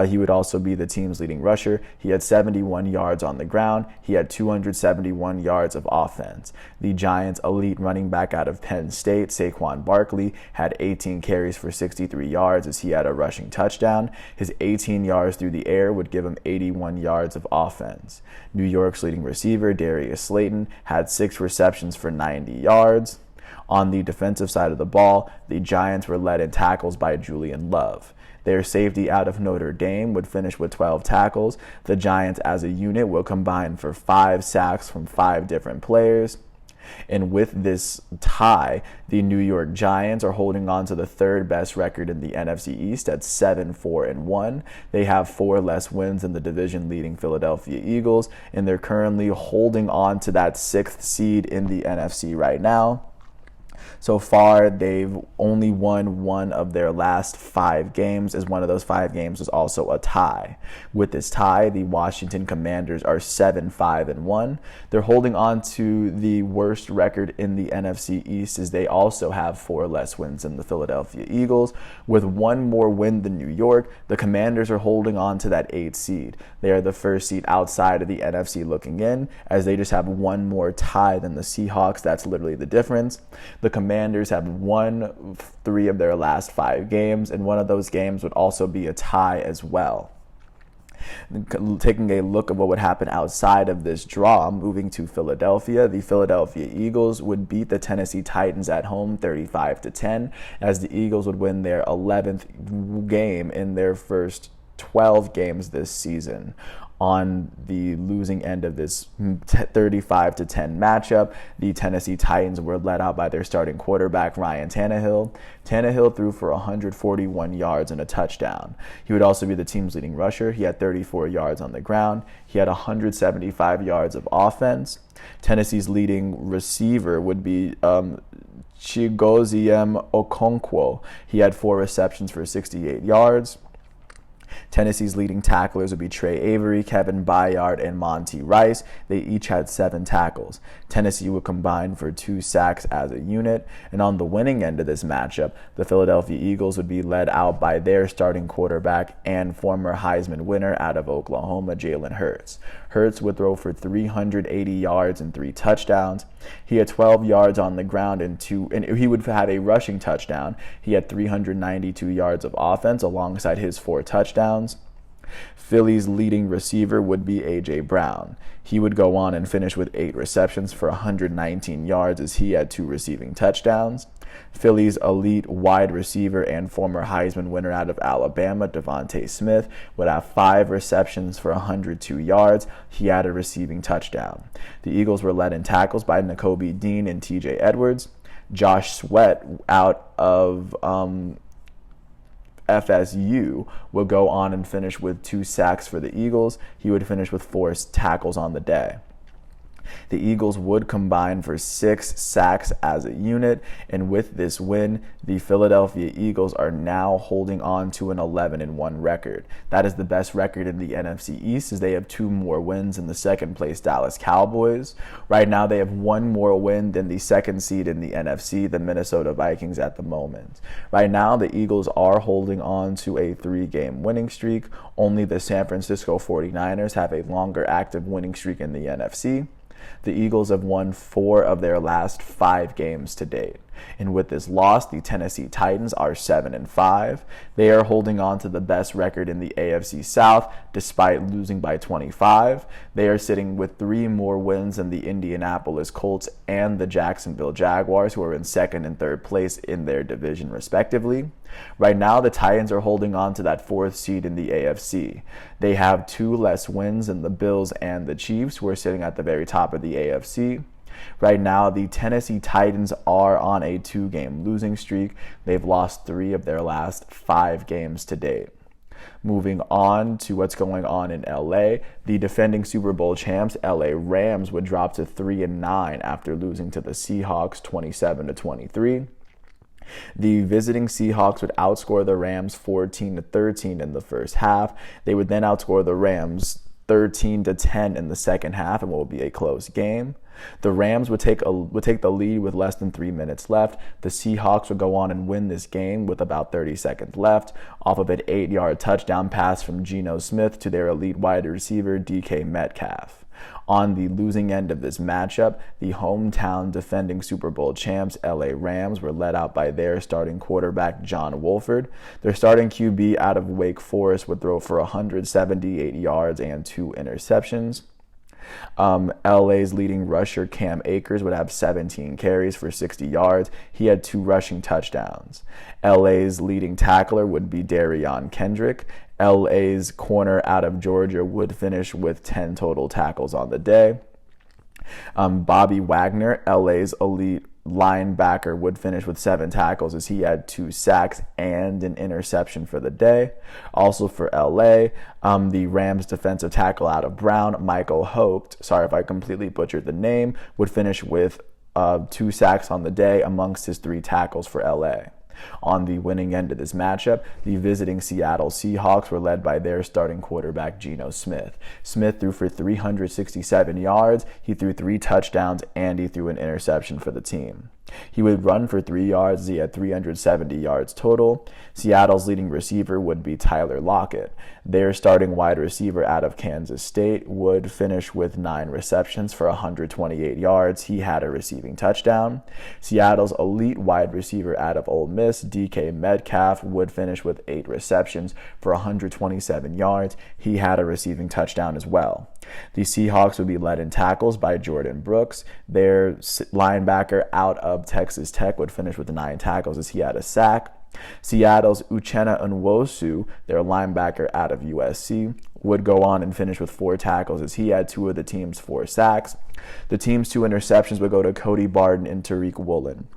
He would also be the team's leading rusher. He had 71 yards on the ground. He had 271 yards of offense. The Giants' elite running back out of Penn State, Saquon Barkley, had 18 carries for 63 yards as he had a rushing touchdown. His 18 yards through the air would give him 81 yards of offense. New York's leading receiver, Darius Slayton, had 6 receptions for 90 yards. On the defensive side of the ball, the Giants were led in tackles by Julian Love. Their safety out of Notre Dame would finish with 12 tackles. The Giants as a unit will combine for 5 sacks from 5 different players. And with this tie, the New York Giants are holding on to the 3rd best record in the NFC East at 7-4-1. They have 4 less wins than the division-leading Philadelphia Eagles, and they're currently holding on to that 6th seed in the NFC right now. So far, they've only won 1 of their last 5 games, as one of those 5 games was also a tie. With this tie, the Washington Commanders are 7-5-1. They're holding on to the worst record in the NFC East, as they also have 4 less wins than the Philadelphia Eagles. With 1 more win than New York, the Commanders are holding on to that 8th seed. They are the 1st seed outside of the NFC looking in, as they just have 1 more tie than the Seahawks. That's literally the difference. The Commanders have won 3 of their last 5 games, and one of those games would also be a tie as well. Taking a look at what would happen outside of this draw, moving to Philadelphia, the Philadelphia Eagles would beat the Tennessee Titans at home 35-10, as the Eagles would win their 11th game in their first 12 games this season. On the losing end of this 35-10 matchup, the Tennessee Titans were led out by their starting quarterback, Ryan Tannehill. Tannehill threw for 141 yards and a touchdown. He would also be the team's leading rusher. He had 34 yards on the ground. He had 175 yards of offense. Tennessee's leading receiver would be Chigoziem Okonkwo. He had 4 receptions for 68 yards. Tennessee's leading tacklers would be Trey Avery, Kevin Byard, and Monty Rice. They each had 7 tackles. Tennessee would combine for 2 sacks as a unit. And on the winning end of this matchup, the Philadelphia Eagles would be led out by their starting quarterback and former Heisman winner out of Oklahoma, Jalen Hurts. Hurts would throw for 380 yards and 3 touchdowns. He had 12 yards on the ground and he would have a rushing touchdown. He had 392 yards of offense alongside his 4 touchdowns. Philly's leading receiver would be A.J. Brown. He would go on and finish with 8 receptions for 119 yards as he had 2 receiving touchdowns. Philly's elite wide receiver and former Heisman winner out of Alabama, Devontae Smith, would have 5 receptions for 102 yards. He had a receiving touchdown. The Eagles were led in tackles by Nakobe Dean and T.J. Edwards. Josh Sweat out of FSU would go on and finish with 2 sacks for the Eagles. He would finish with 4 tackles on the day. The Eagles would combine for 6 sacks as a unit, and with this win, the Philadelphia Eagles are now holding on to an 11-1 record. That is the best record in the NFC East, as they have 2 more wins than the second-place Dallas Cowboys. Right now, they have 1 more win than the second seed in the NFC, the Minnesota Vikings, at the moment. Right now, the Eagles are holding on to a 3-game winning streak. Only the San Francisco 49ers have a longer active winning streak in the NFC. The Eagles have won 4 of their last 5 games to date. And with this loss, the Tennessee Titans are 7-5. They are holding on to the best record in the AFC South despite losing by 25. They are sitting with 3 more wins than the Indianapolis Colts and the Jacksonville Jaguars, who are in 2nd and 3rd place in their division respectively. Right now, the Titans are holding on to that 4th seed in the AFC. They have 2 less wins than the Bills and the Chiefs, who are sitting at the very top of the AFC. Right now, the Tennessee Titans are on a 2-game losing streak. They've lost 3 of their last 5 games to date. Moving on to what's going on in LA, the defending Super Bowl champs, LA Rams, would drop to 3-9 after losing to the Seahawks 27-23. The visiting Seahawks would outscore the Rams 14-13 in the first half. They would then outscore the Rams 13-10 in the second half, and what would be a close game. The Rams would take the lead with less than 3 minutes left. The Seahawks would go on and win this game with about 30 seconds left off of an 8-yard touchdown pass from Geno Smith to their elite wide receiver, DK Metcalf. On the losing end of this matchup, the hometown defending Super Bowl champs, LA Rams, were led out by their starting quarterback, John Wolford. Their starting QB out of Wake Forest would throw for 178 yards and 2 interceptions. LA's leading rusher, Cam Akers, would have 17 carries for 60 yards. He had 2 rushing touchdowns. LA's leading tackler would be Darion Kendrick. LA's corner out of Georgia would finish with 10 total tackles on the day. Bobby Wagner, LA's elite linebacker, would finish with 7 tackles as he had 2 sacks and an interception for the day. Also for LA, the Rams defensive tackle out of Brown, Michael Hope, sorry if I completely butchered the name, would finish with 2 sacks on the day amongst his 3 tackles for LA. On the winning end of this matchup, the visiting Seattle Seahawks were led by their starting quarterback, Geno Smith. Smith threw for 367 yards, he threw 3 touchdowns, and he threw an interception for the team. He would run for 3 yards. He had 370 yards total. Seattle's leading receiver would be Tyler Lockett. Their starting wide receiver out of Kansas State would finish with 9 receptions for 128 yards. He had a receiving touchdown. Seattle's elite wide receiver out of Ole Miss, DK Metcalf, would finish with 8 receptions for 127 yards. He had a receiving touchdown as well. The Seahawks would be led in tackles by Jordan Brooks. Their linebacker out of Texas Tech would finish with 9 tackles as he had a sack. Seattle's Uchenna Nwosu, their linebacker out of USC, would go on and finish with 4 tackles as he had 2 of the team's 4 sacks. The team's 2 interceptions would go to Cody Barton and Tariq Woolen.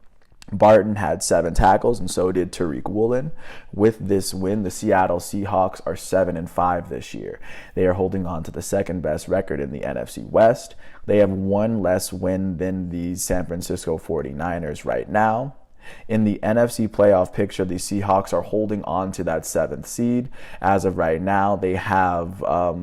Barton had 7 tackles, and so did Tariq Woolen. With this win, the Seattle Seahawks are 7-5 this year. They are holding on to the second best record in the NFC West. They have 1 less win than the San Francisco 49ers right now. In the NFC playoff picture, the Seahawks are holding on to that 7th seed. As of right now, they have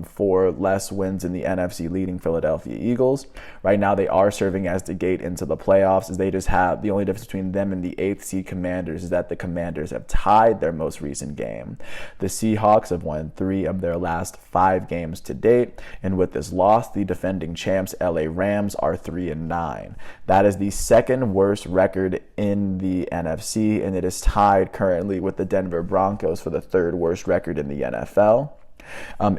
4 less wins in the NFC leading Philadelphia Eagles. Right now, they are serving as the gate into the playoffs, as they just have the only difference between them and the 8th seed Commanders is that the Commanders have tied their most recent game. The Seahawks have won 3 of their last 5 games to date, and with this loss, the defending champs LA Rams are 3-9. That is the 2nd worst record in the NFC, and it is tied currently with the Denver Broncos for the 3rd worst record in the NFL.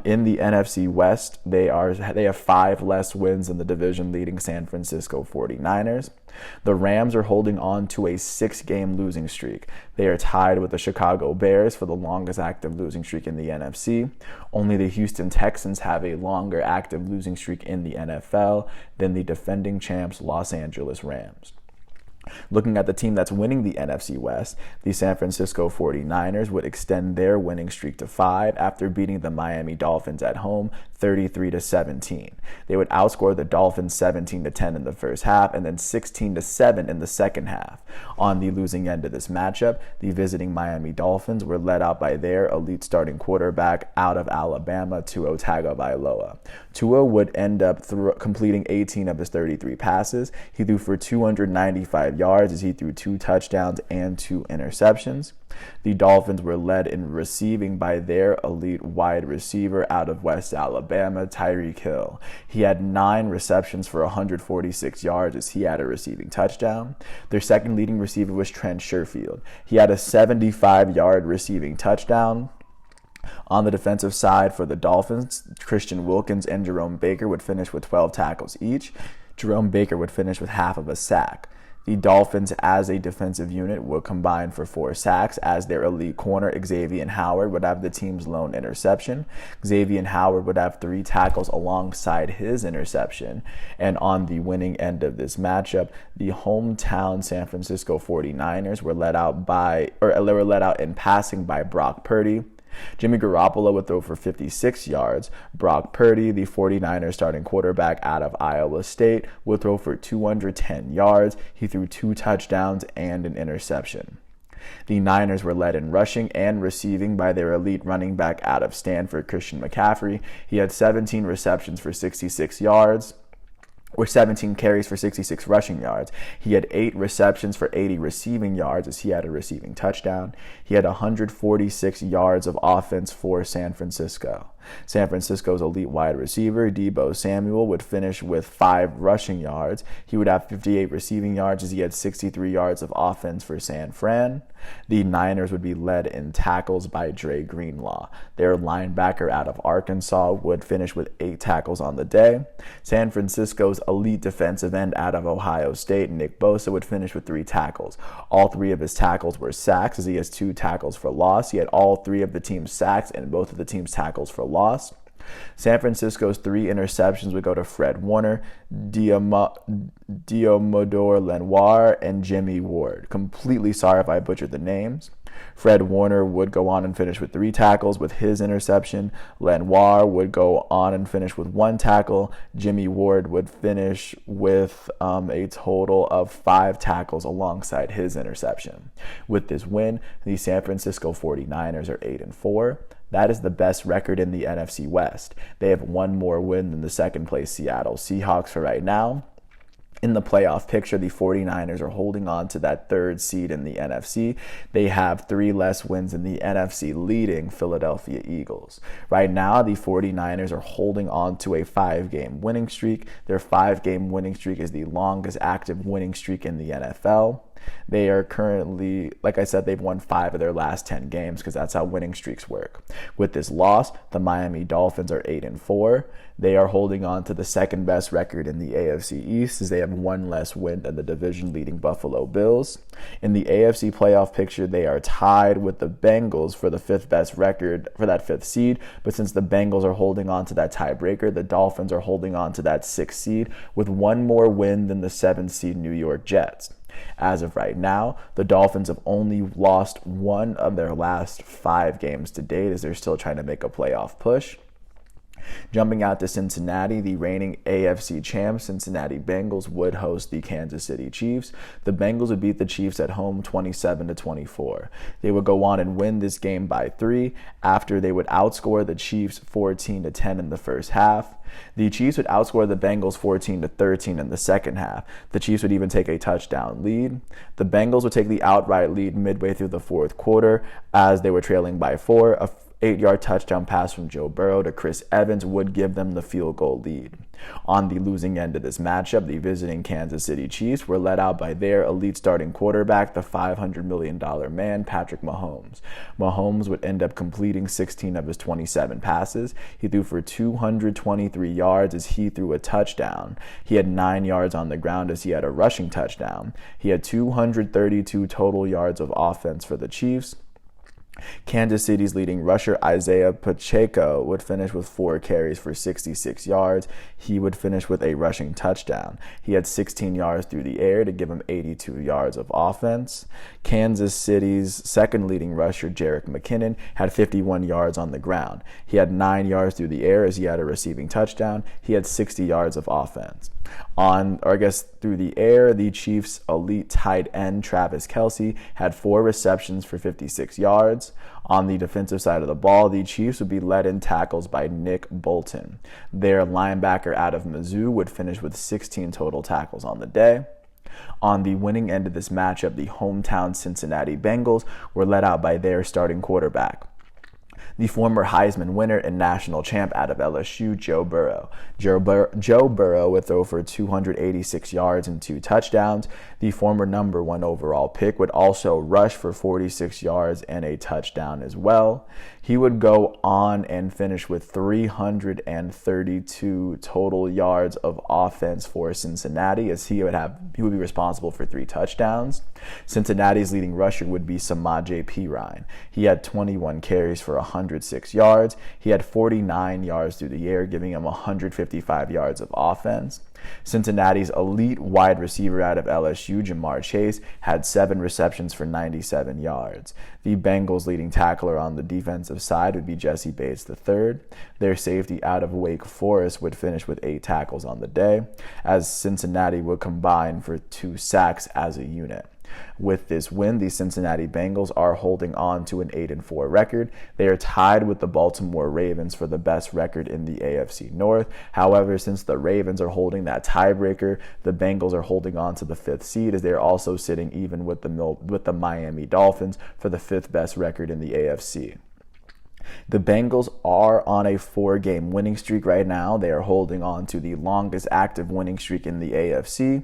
In the NFC West, they have 5 less wins than the division leading San Francisco 49ers. The Rams are holding on to a 6-game losing streak. They are tied with the Chicago Bears for the longest active losing streak in the NFC. Only the Houston Texans have a longer active losing streak in the NFL than the defending champs Los Angeles Rams. Looking at the team that's winning the NFC West, the San Francisco 49ers would extend their winning streak to 5 after beating the Miami Dolphins at home 33-17. They would outscore the Dolphins 17-10 in the first half and then 16-7 in the second half. On the losing end of this matchup, the visiting Miami Dolphins were led out by their elite starting quarterback out of Alabama, Tua Tagovailoa. Tua would end up completing 18 of his 33 passes. He threw for 295 yards as he threw 2 touchdowns and 2 interceptions. The Dolphins were led in receiving by their elite wide receiver out of West Alabama, Tyreek Hill. He had 9 receptions for 146 yards as he had a receiving touchdown. Their second leading receiver was Trent Sherfield. He had a 75-yard receiving touchdown. On the defensive side for the Dolphins, Christian Wilkins and Jerome Baker would finish with 12 tackles each. Jerome Baker would finish with half of a sack. The Dolphins, as a defensive unit, would combine for 4 sacks as their elite corner, Xavier Howard, would have the team's lone interception. Xavier Howard would have 3 tackles alongside his interception. And on the winning end of this matchup, the hometown San Francisco 49ers were let out in passing by Brock Purdy. Jimmy Garoppolo would throw for 56 yards. Brock Purdy, the 49ers starting quarterback out of Iowa State, would throw for 210 yards. He threw 2 touchdowns and an interception. The Niners were led in rushing and receiving by their elite running back out of Stanford, Christian McCaffrey. He had 17 receptions for 66 yards. Or 17 carries for 66 rushing yards. He had 8 receptions for 80 receiving yards as he had a receiving touchdown. He had 146 yards of offense for San Francisco. San Francisco's elite wide receiver, Deebo Samuel, would finish with 5 rushing yards. He would have 58 receiving yards as he had 63 yards of offense for San Fran. The Niners would be led in tackles by Dre Greenlaw. Their linebacker out of Arkansas would finish with 8 tackles on the day. San Francisco's elite defensive end out of Ohio State, Nick Bosa, would finish with 3 tackles. All 3 of his tackles were sacks as he has 2 tackles for loss. He had all 3 of the team's sacks and both of the team's tackles for loss. San Francisco's 3 interceptions would go to Fred Warner, Diomodor Lenoir, and Jimmy Ward. Completely sorry if I butchered the names. Fred Warner would go on and finish with 3 tackles with his interception. Lenoir would go on and finish with 1 tackle. Jimmy Ward would finish with a total of 5 tackles alongside his interception. With this win, the San Francisco 49ers are 8-4. That is the best record in the NFC West. They have 1 more win than the second-place Seattle Seahawks for right now. In the playoff picture, the 49ers are holding on to that 3rd seed in the NFC. They have 3 less wins than the NFC leading Philadelphia Eagles. Right now, the 49ers are holding on to a 5-game winning streak. Their 5-game winning streak is the longest active winning streak in the NFL. They are currently, like I said, they've won 5 of their last 10 games because that's how winning streaks work. With this loss, the Miami Dolphins are 8-4. They are holding on to the 2nd best record in the AFC East as they have 1 less win than the division-leading Buffalo Bills. In the AFC playoff picture, they are tied with the Bengals for the 5th best record for that 5th seed. But since the Bengals are holding on to that tiebreaker, the Dolphins are holding on to that 6th seed with 1 more win than the 7th seed New York Jets. As of right now, the Dolphins have only lost 1 of their last 5 games to date as they're still trying to make a playoff push. Jumping out to Cincinnati, the reigning AFC champs Cincinnati Bengals would host the Kansas City Chiefs. The Bengals would beat the Chiefs at home 27-24. They would go on and win this game by 3 after they would outscore the Chiefs 14-10 in the first half. The Chiefs would outscore the Bengals 14-13 in the second half. The Chiefs would even take a touchdown lead. The Bengals would take the outright lead midway through the 4th quarter as they were trailing by 4. A 8-yard touchdown pass from Joe Burrow to Chris Evans would give them the field goal lead. On the losing end of this matchup, the visiting Kansas City Chiefs were led out by their elite starting quarterback, the $500 million man, Patrick Mahomes. Mahomes would end up completing 16 of his 27 passes. He threw for 223 yards as he threw a touchdown. He had 9 yards on the ground as he had a rushing touchdown. He had 232 total yards of offense for the Chiefs. Kansas City's leading rusher, Isaiah Pacheco, would finish with 4 carries for 66 yards. He would finish with a rushing touchdown. He had 16 yards through the air to give him 82 yards of offense. Kansas City's second leading rusher, Jerick McKinnon, had 51 yards on the ground. He had 9 yards through the air as he had a receiving touchdown. He had 60 yards of offense. Through the air, the Chiefs' elite tight end, Travis Kelce, had 4 receptions for 56 yards. On the defensive side of the ball, the Chiefs would be led in tackles by Nick Bolton. Their linebacker out of Mizzou would finish with 16 total tackles on the day. On the winning end of this matchup, the hometown Cincinnati Bengals were led out by their starting quarterback, the former Heisman winner and national champ out of LSU, Joe Burrow. Joe Burrow would throw for 286 yards and 2 touchdowns. The former number 1 overall pick would also rush for 46 yards and a touchdown as well. He would go on and finish with 332 total yards of offense for Cincinnati, as he would be responsible for 3 touchdowns. Cincinnati's leading rusher would be Samaje Perine. He had 21 carries for 106 yards. He had 49 yards through the air, giving him 155 yards of offense. Cincinnati's elite wide receiver out of LSU, Jamar Chase, had 7 receptions for 97 yards. The Bengals' leading tackler on the defensive side would be Jesse Bates III. Their safety out of Wake Forest would finish with 8 tackles on the day, as Cincinnati would combine for 2 sacks as a unit. With this win, the Cincinnati Bengals are holding on to an 8-4 record. They are tied with the Baltimore Ravens for the best record in the AFC North. However, since the Ravens are holding that tiebreaker, the Bengals are holding on to the 5th seed, as they are also sitting even with the Miami Dolphins for the 5th best record in the AFC. The Bengals are on a 4-game winning streak right now. They are holding on to the longest active winning streak in the AFC.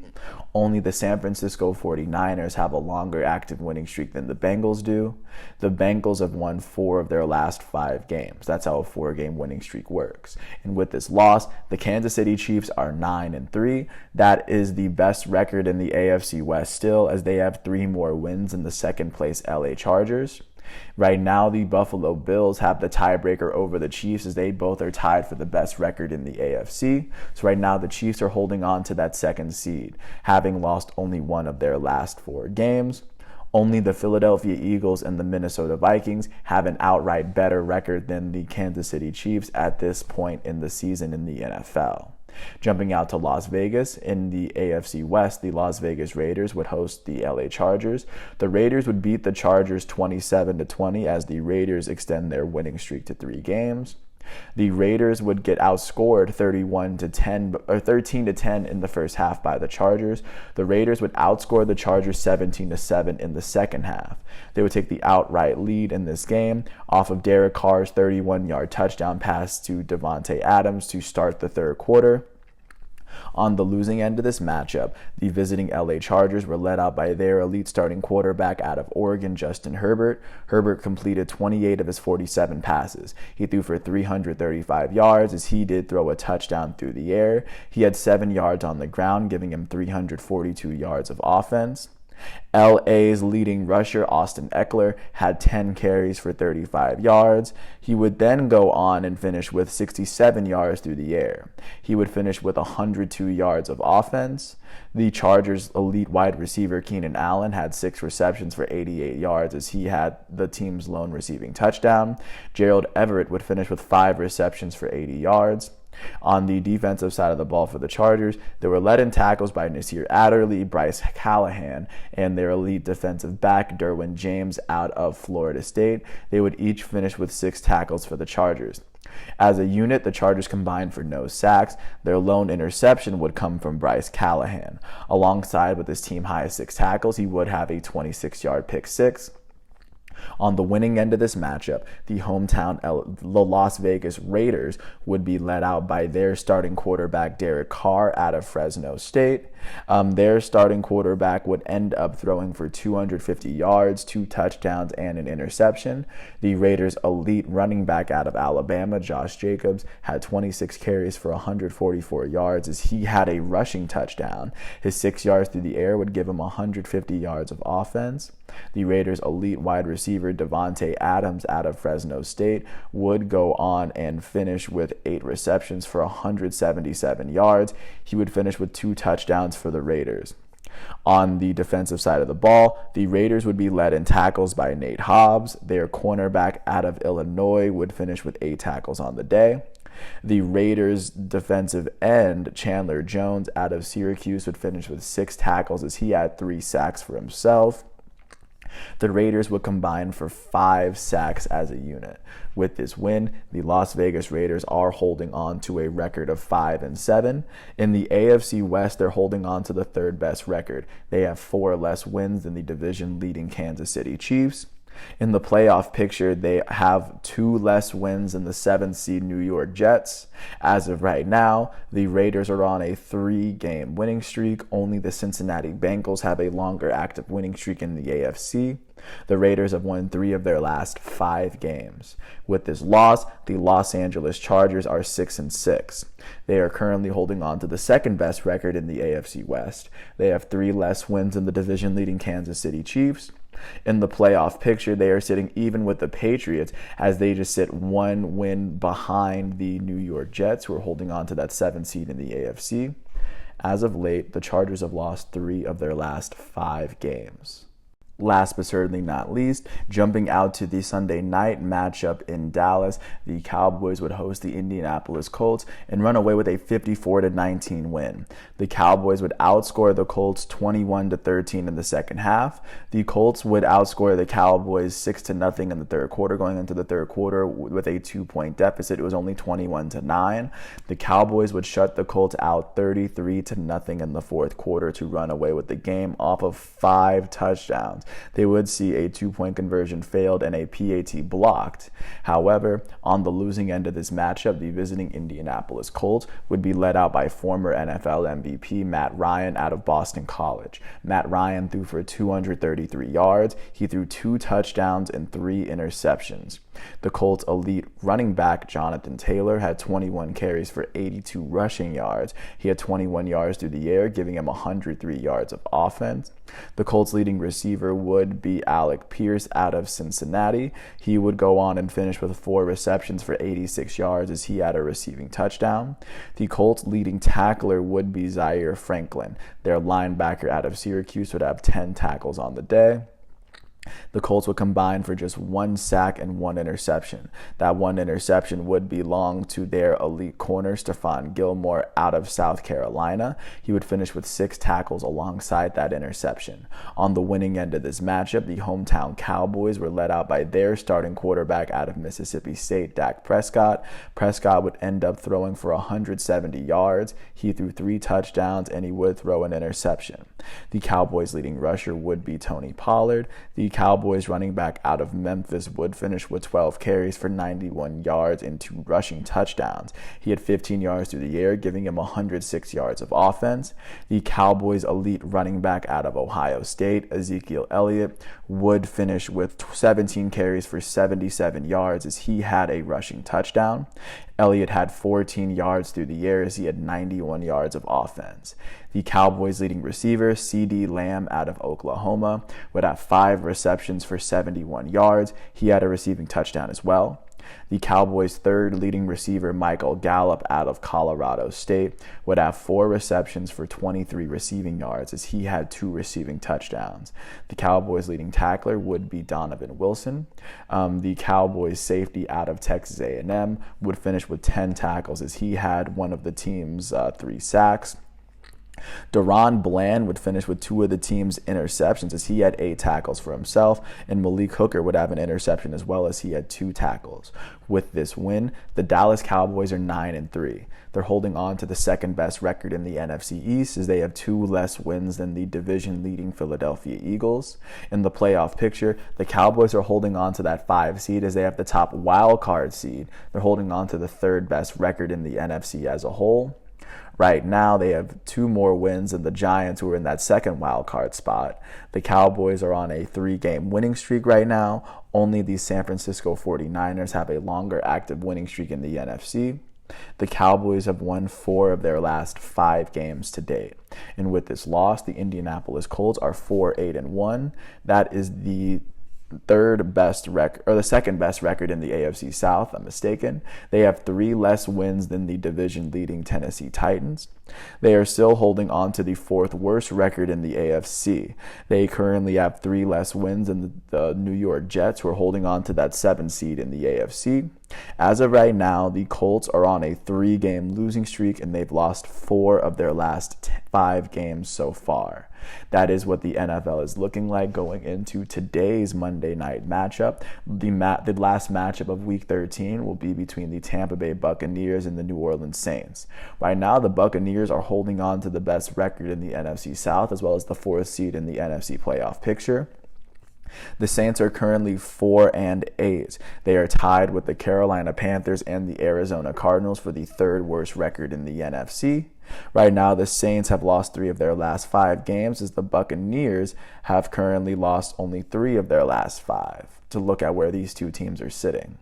Only the San Francisco 49ers have a longer active winning streak than the Bengals do. The Bengals have won 4 of their last 5 games. That's how a 4-game winning streak works. And with this loss, the Kansas City Chiefs are 9-3. That is the best record in the AFC West still, as they have 3 more wins than the second-place LA Chargers. Right now, the Buffalo Bills have the tiebreaker over the Chiefs, as they both are tied for the best record in the AFC. So right now, the Chiefs are holding on to that 2nd seed, having lost only 1 of their last 4 games. Only the Philadelphia Eagles and the Minnesota Vikings have an outright better record than the Kansas City Chiefs at this point in the season in the NFL. Jumping out to Las Vegas, in the AFC West, the Las Vegas Raiders would host the LA Chargers. The Raiders would beat the Chargers 27-20 as the Raiders extend their winning streak to 3 games. The Raiders would get outscored 13-10 in the first half by the Chargers. The Raiders would outscore the Chargers 17-7 in the second half. They would take the outright lead in this game off of Derek Carr's 31-yard touchdown pass to Davante Adams to start the 3rd quarter. On the losing end of this matchup, the visiting LA Chargers were led out by their elite starting quarterback out of Oregon, Justin Herbert. Herbert completed 28 of his 47 passes. He threw for 335 yards, as he did throw a touchdown through the air. He had 7 yards on the ground, giving him 342 yards of offense. LA's leading rusher, Austin Eckler, had 10 carries for 35 yards. He would then go on and finish with 67 yards through the air. He would finish with 102 yards of offense. The Chargers' elite wide receiver, Keenan Allen, had 6 receptions for 88 yards, as he had the team's lone receiving touchdown. Gerald Everett would finish with 5 receptions for 80 yards. On the defensive side of the ball for the Chargers, they were led in tackles by Nasir Adderley, Bryce Callahan, and their elite defensive back, Derwin James, out of Florida State. They would each finish with 6 tackles for the Chargers. As a unit, the Chargers combined for no sacks. Their lone interception would come from Bryce Callahan. Alongside with his team high 6 tackles, he would have a 26-yard pick 6. On the winning end of this matchup, the Las Vegas Raiders would be led out by their starting quarterback, Derek Carr, out of Fresno State. Their starting quarterback would end up throwing for 250 yards, 2 touchdowns, and an interception. The Raiders' elite running back out of Alabama, Josh Jacobs, had 26 carries for 144 yards, as he had a rushing touchdown. His 6 yards through the air would give him 150 yards of offense. The Raiders' elite wide receiver Davante Adams out of Fresno State would go on and finish with 8 receptions for 177 yards. He would finish with 2 touchdowns for the Raiders. On the defensive side of the ball, the Raiders would be led in tackles by Nate Hobbs. Their cornerback out of Illinois would finish with 8 tackles on the day. The Raiders' defensive end, Chandler Jones out of Syracuse, would finish with 6 tackles as he had 3 sacks for himself. The Raiders would combine for 5 sacks as a unit. With this win, the Las Vegas Raiders are holding on to a record of 5-7. In the AFC West, they're holding on to the 3rd best record. They have 4 less wins than the division-leading Kansas City Chiefs. In the playoff picture, they have 2 less wins than the 7th seed New York Jets. As of right now, the Raiders are on a 3-game winning streak. Only the Cincinnati Bengals have a longer active winning streak in the AFC. The Raiders have won 3 of their last 5 games. With this loss, the Los Angeles Chargers are 6-6. They are currently holding on to the 2nd best record in the AFC West. They have 3 less wins than the division-leading Kansas City Chiefs. In the playoff picture, they are sitting even with the Patriots as they just sit 1 win behind the New York Jets, who are holding on to that 7th seed in the AFC. As of late, the Chargers have lost 3 of their last 5 games. Last but certainly not least, jumping out to the Sunday night matchup in Dallas, the Cowboys would host the Indianapolis Colts and run away with a 54-19 win. The Cowboys would outscore the Colts 21-13 in the second half. The Colts would outscore the Cowboys 6-0 in the third quarter. Going into the third quarter with a 2-point deficit, it was only 21-9. The Cowboys would shut the Colts out 33-0 in the fourth quarter to run away with the game off of 5 touchdowns. They would see a 2-point conversion failed and a PAT blocked. However, on the losing end of this matchup, the visiting Indianapolis Colts would be led out by former NFL MVP Matt Ryan out of Boston College. Matt Ryan threw for 233 yards. He threw 2 touchdowns and 3 interceptions. The Colts' elite running back Jonathan Taylor had 21 carries for 82 rushing yards. He had 21 yards through the air, giving him 103 yards of offense. The Colts' leading receiver would be Alec Pierce out of Cincinnati. He would go on and finish with 4 receptions for 86 yards as he had a receiving touchdown. The Colts' leading tackler would be Zaire Franklin. Their linebacker out of Syracuse would have 10 tackles on the day. The Colts would combine for just 1 sack and 1 interception. That 1 interception would belong to their elite corner, Stephon Gilmore, out of South Carolina. He would finish with 6 tackles alongside that interception. On the winning end of this matchup, the hometown Cowboys were led out by their starting quarterback out of Mississippi State, Dak Prescott. Prescott would end up throwing for 170 yards. He threw 3 touchdowns, and he would throw an interception. The Cowboys' leading rusher would be Tony Pollard. The Cowboys running back out of Memphis would finish with 12 carries for 91 yards and 2 rushing touchdowns. He had 15 yards through the air, giving him 106 yards of offense. The Cowboys' elite running back out of Ohio State, Ezekiel Elliott, would finish with 17 carries for 77 yards as he had a rushing touchdown. Elliott had 14 yards through the air as he had 91 yards of offense. The Cowboys' leading receiver, CeeDee Lamb out of Oklahoma, would have 5 receptions for 71 yards. He had a receiving touchdown as well. The Cowboys' third leading receiver, Michael Gallup out of Colorado State, would have 4 receptions for 23 receiving yards as he had 2 receiving touchdowns. The Cowboys' leading tackler would be Donovan Wilson. The Cowboys' safety out of Texas A&M would finish with 10 tackles as he had one of the team's 3 sacks. DaRon Bland would finish with 2 of the team's interceptions as he had 8 tackles for himself, and Malik Hooker would have an interception as well as he had 2 tackles. With this win, the Dallas Cowboys are 9-3. They're holding on to the 2nd best record in the NFC East as they have 2 less wins than the division-leading Philadelphia Eagles. In the playoff picture, the Cowboys are holding on to that 5 seed as they have the top wild card seed. They're holding on to the 3rd best record in the NFC as a whole. Right now, they have 2 more wins than the Giants, who are in that 2nd wild card spot. The Cowboys are on a 3-game winning streak right now. Only the San Francisco 49ers have a longer active winning streak in the NFC. The Cowboys have won 4 of their last 5 games to date. And with this loss, the Indianapolis Colts are 4-8-1. That is the third best record, or the second best record in the AFC South, I'm mistaken. They have 3 less wins than the division leading Tennessee Titans. They are still holding on to the 4th worst record in the AFC. They currently have 3 less wins than the New York Jets, who are holding on to that 7th seed in the AFC. As of right now, the Colts are on a 3-game losing streak, and they've lost 4 of their last 5 games so far. That is what the NFL is looking like going into today's Monday night matchup. The last matchup of Week 13 will be between the Tampa Bay Buccaneers and the New Orleans Saints. Right now, the Buccaneers are holding on to the best record in the NFC South, as well as the 4th seed in the NFC playoff picture. The Saints are currently 4-8. They are tied with the Carolina Panthers and the Arizona Cardinals for the 3rd worst record in the NFC. Right now, the Saints have lost 3 of their last 5 games, as the Buccaneers have currently lost only 3 of their last 5, to look at where these two teams are sitting.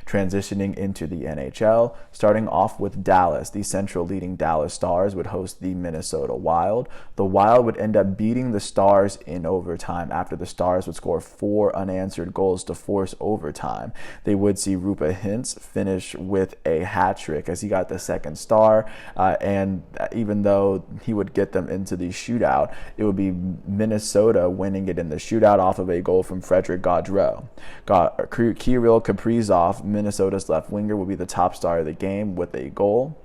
Transitioning into the NHL, starting off with Dallas, the Central leading Dallas Stars would host the Minnesota Wild. The Wild would end up beating the Stars in overtime after the Stars would score 4 unanswered goals to force overtime. They would see Roope Hintz finish with a hat trick as he got the 2nd star, and even though he would get them into the shootout, it would be Minnesota winning it in the shootout off of a goal from Frederick Gaudreau. Kirill Kaprizov, Minnesota's left winger, will be the top star of the game with a goal.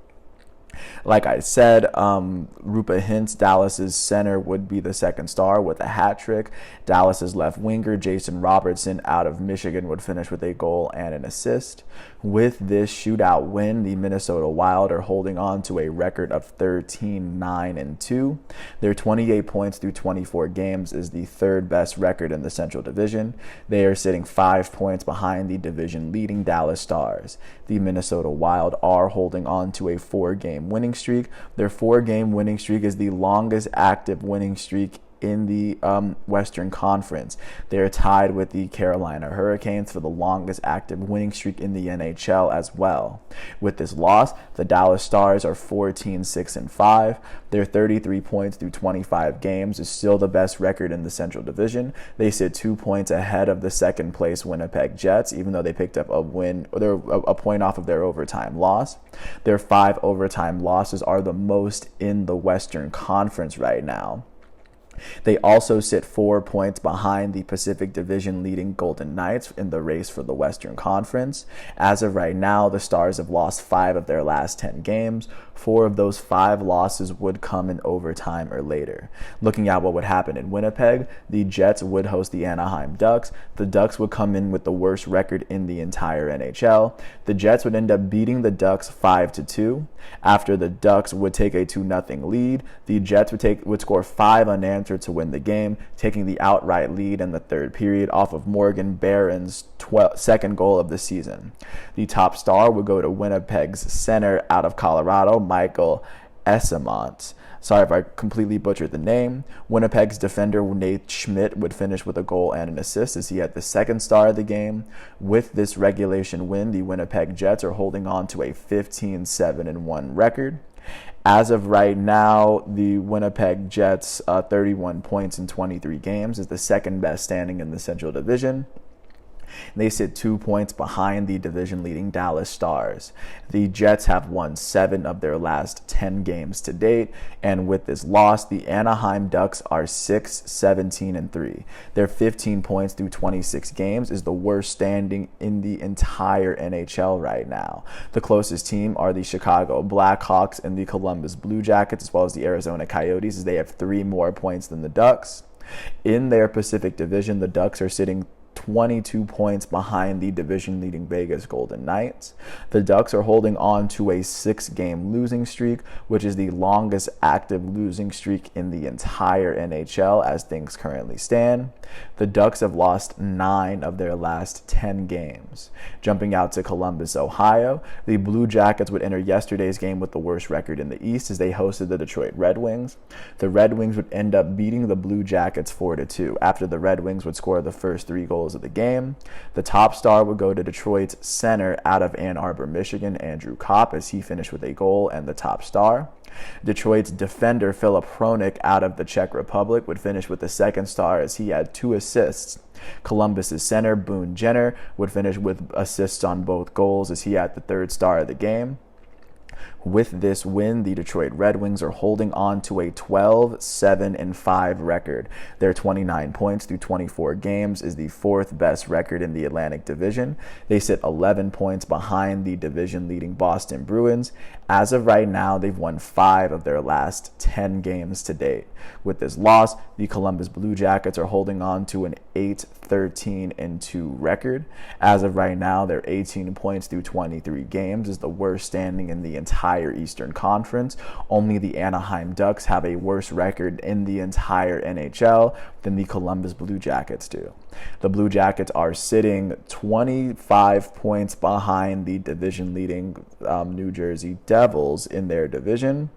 Like I said, Roope Hintz, Dallas's center, would be the 2nd star with a hat trick. Dallas's left winger, Jason Robertson, out of Michigan, would finish with a goal and an assist. With this shootout win, the Minnesota Wild are holding on to a record of 13-9-2. Their 28 points through 24 games is the 3rd best record in the Central Division. They are sitting 5 points behind the division leading Dallas Stars. The Minnesota Wild are holding on to a 4-game winning streak. Their 4-game winning streak is the longest active winning streak in the Western Conference. They're tied with the Carolina Hurricanes for the longest active winning streak in the NHL as well. With this loss, the Dallas Stars are 14-6-5. Their 33 points through 25 games is still the best record in the Central Division. They sit 2 points ahead of the 2nd place Winnipeg Jets, even though they picked up a win, or they're a point off of their overtime loss. Their 5 overtime losses are the most in the Western Conference right now. They also sit 4 points behind the Pacific Division leading Golden Knights in the race for the Western Conference. As of right now, the Stars have lost 5 of their last 10 games. 4 of those 5 losses would come in overtime or later. Looking at what would happen in Winnipeg, the Jets would host the Anaheim Ducks. The Ducks would come in with the worst record in the entire NHL. The Jets would end up beating the Ducks 5-2. After the Ducks would take a 2-0 lead, the Jets would score 5 unanswered to win the game, taking the outright lead in the 3rd period off of Morgan Barron's 2nd goal of the season. The top star would go to Winnipeg's center out of Colorado, Michael Eyssimont. Sorry if I completely butchered the name. Winnipeg's defender Nate Schmidt would finish with a goal and an assist as he had the 2nd star of the game. With this regulation win, the Winnipeg Jets are holding on to a 15-7-1 record. As of right now, the Winnipeg Jets, 31 points in 23 games, is the 2nd best standing in the Central Division. They sit 2 points behind the division-leading Dallas Stars. The Jets have won 7 of their last 10 games to date, and with this loss, the Anaheim Ducks are 6-17-3. Their 15 points through 26 games is the worst standing in the entire NHL right now. The closest team are the Chicago Blackhawks and the Columbus Blue Jackets, as well as the Arizona Coyotes, as they have 3 more points than the Ducks. In their Pacific Division, the Ducks are sitting 22 points behind the division-leading Vegas Golden Knights. The Ducks are holding on to a 6-game losing streak, which is the longest active losing streak in the entire NHL as things currently stand. The Ducks have lost 9 of their last 10 games. Jumping out to Columbus, Ohio, the Blue Jackets would enter yesterday's game with the worst record in the East as they hosted the Detroit Red Wings. The Red Wings would end up beating the Blue Jackets 4-2 after the Red Wings would score the first 3 goals of the game. The top star would go to Detroit's center out of Ann Arbor, Michigan, Andrew Kopp, as he finished with a goal and the top star. Detroit's defender Filip Hronek out of the Czech Republic would finish with the second star as he had 2 assists. Columbus's center Boone Jenner would finish with assists on both goals as he had the third star of the game. With this win, the Detroit Red Wings are holding on to a 12-7-5 record. Their 29 points through 24 games is the 4th best record in the Atlantic Division. They sit 11 points behind the division-leading Boston Bruins. As of right now, they've won 5 of their last 10 games to date. With this loss, the Columbus Blue Jackets are holding on to an 8-13-2 record. As of right now, their 18 points through 23 games is the worst standing in the entire Eastern Conference. Only the Anaheim Ducks have a worse record in the entire NHL than the Columbus Blue Jackets do. The Blue Jackets are sitting 25 points behind the division-leading New Jersey Devils in their division.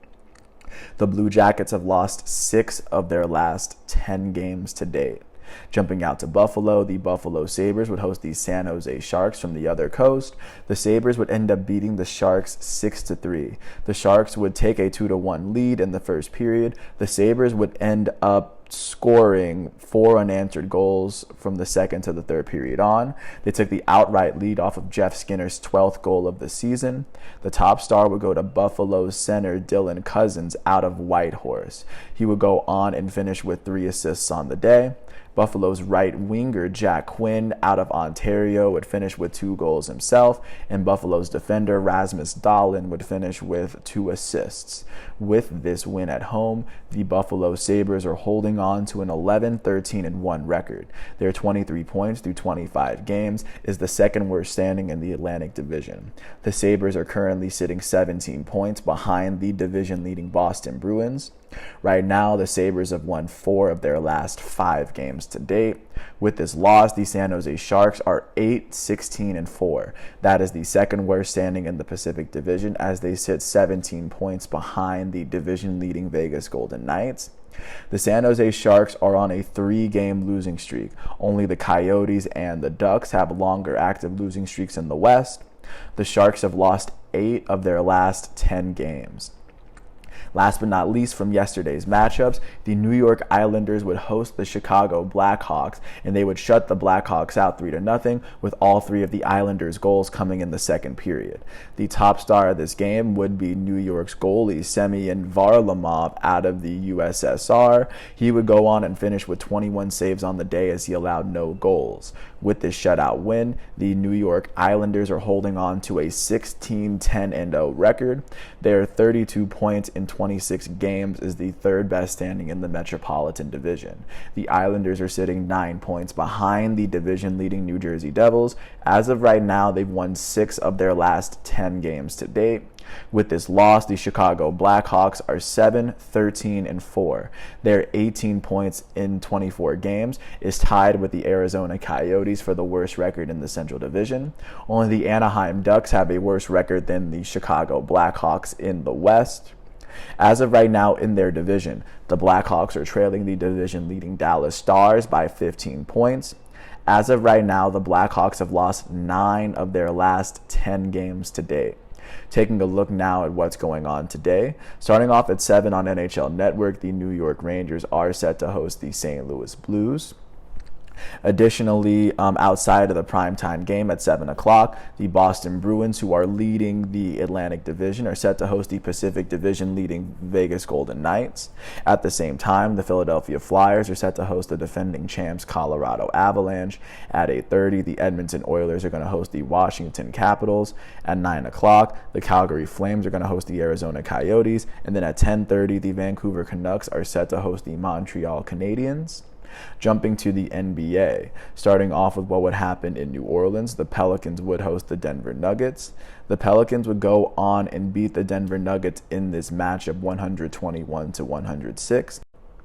The Blue Jackets have lost 6 of their last 10 games to date. Jumping out to Buffalo, the Buffalo Sabres would host the San Jose Sharks from the other coast. The Sabres would end up beating the Sharks 6-3. The Sharks would take a 2-1 lead in the first period. The Sabres would end up scoring 4 unanswered goals from the second to the third period on. They took the outright lead off of Jeff Skinner's 12th goal of the season. The top star would go to Buffalo's center Dylan Cousins out of Whitehorse. He would go on and finish with 3 assists on the day. Buffalo's right winger Jack Quinn out of Ontario would finish with 2 goals himself, and Buffalo's defender Rasmus Dahlin would finish with 2 assists. With this win at home, the Buffalo Sabres are holding on to an 11-13-1 record. Their 23 points through 25 games is the second worst standing in the Atlantic Division. The Sabres are currently sitting 17 points behind the division-leading Boston Bruins. Right now, the Sabres have won 4 of their last 5 games to date. With this loss, the San Jose Sharks are 8-16-4. That is the second worst standing in the Pacific Division as they sit 17 points behind the division-leading Vegas Golden Knights. The San Jose Sharks are on a 3-game losing streak. Only the Coyotes and the Ducks have longer active losing streaks in the West. The Sharks have lost 8 of their last 10 games. Last but not least, from yesterday's matchups, the New York Islanders would host the Chicago Blackhawks, and they would shut the Blackhawks out 3-0, with all 3 of the Islanders' goals coming in the second period. The top star of this game would be New York's goalie Semyon Varlamov out of the USSR. He would go on and finish with 21 saves on the day as he allowed no goals. With this shutout win, the New York Islanders are holding on to a 16-10-0 record. Their 32 points in 26 games is the 3rd best standing in the Metropolitan Division. The Islanders are sitting 9 points behind the division-leading New Jersey Devils. As of right now, they've won 6 of their last 10 games to date. With this loss, the Chicago Blackhawks are 7-13-4. Their 18 points in 24 games is tied with the Arizona Coyotes for the worst record in the Central Division. Only the Anaheim Ducks have a worse record than the Chicago Blackhawks in the West. As of right now in their division, the Blackhawks are trailing the division-leading Dallas Stars by 15 points. As of right now, the Blackhawks have lost 9 of their last 10 games to date. Taking a look now at what's going on today. Starting off at 7 on NHL Network, the New York Rangers are set to host the St. Louis Blues. Additionally, outside of the primetime game at 7 o'clock, the Boston Bruins, who are leading the Atlantic Division, are set to host the Pacific Division leading Vegas Golden Knights. At the same time, the Philadelphia Flyers are set to host the defending champs Colorado Avalanche. At 8:30, the Edmonton Oilers are going to host the Washington Capitals. At 9 o'clock, the Calgary Flames are going to host the Arizona Coyotes. And then at 10:30, the Vancouver Canucks are set to host the Montreal Canadiens. Jumping to the NBA, starting off with what would happen in New Orleans, the Pelicans would host the Denver Nuggets. The Pelicans would go on and beat the Denver Nuggets in this matchup 121-106.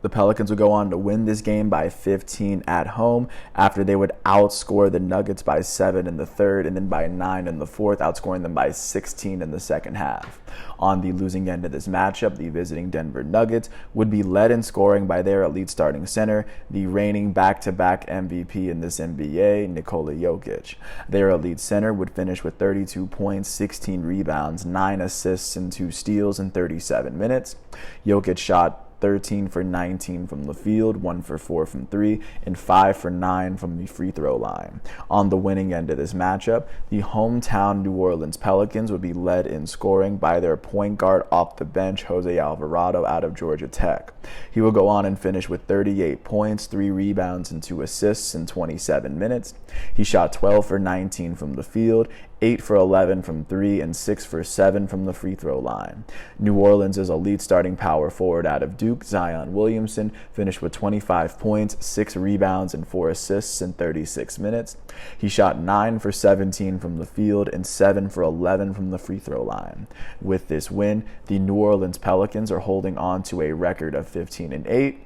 The Pelicans would go on to win this game by 15 at home after they would outscore the Nuggets by 7 in the third and then by 9 in the fourth, outscoring them by 16 in the second half. On the losing end of this matchup, the visiting Denver Nuggets would be led in scoring by their elite starting center, the reigning back-to-back MVP in this NBA, Nikola Jokic. Their elite center would finish with 32 points, 16 rebounds, 9 assists, and 2 steals in 37 minutes. Jokic shot 13 for 19 from the field, 1 for 4 from 3, and 5 for 9 from the free throw line. On the winning end of this matchup, the hometown New Orleans Pelicans would be led in scoring by their point guard off the bench, Jose Alvarado, out of Georgia Tech. He will go on and finish with 38 points, 3 rebounds, and 2 assists in 27 minutes. He shot 12 for 19 from the field, 8 for 11 from 3, and 6 for 7 from the free throw line. New Orleans' elite starting power forward out of Duke, Zion Williamson, finished with 25 points, 6 rebounds, and 4 assists in 36 minutes. He shot 9 for 17 from the field and 7 for 11 from the free throw line. With this win, the New Orleans Pelicans are holding on to a record of 15-8.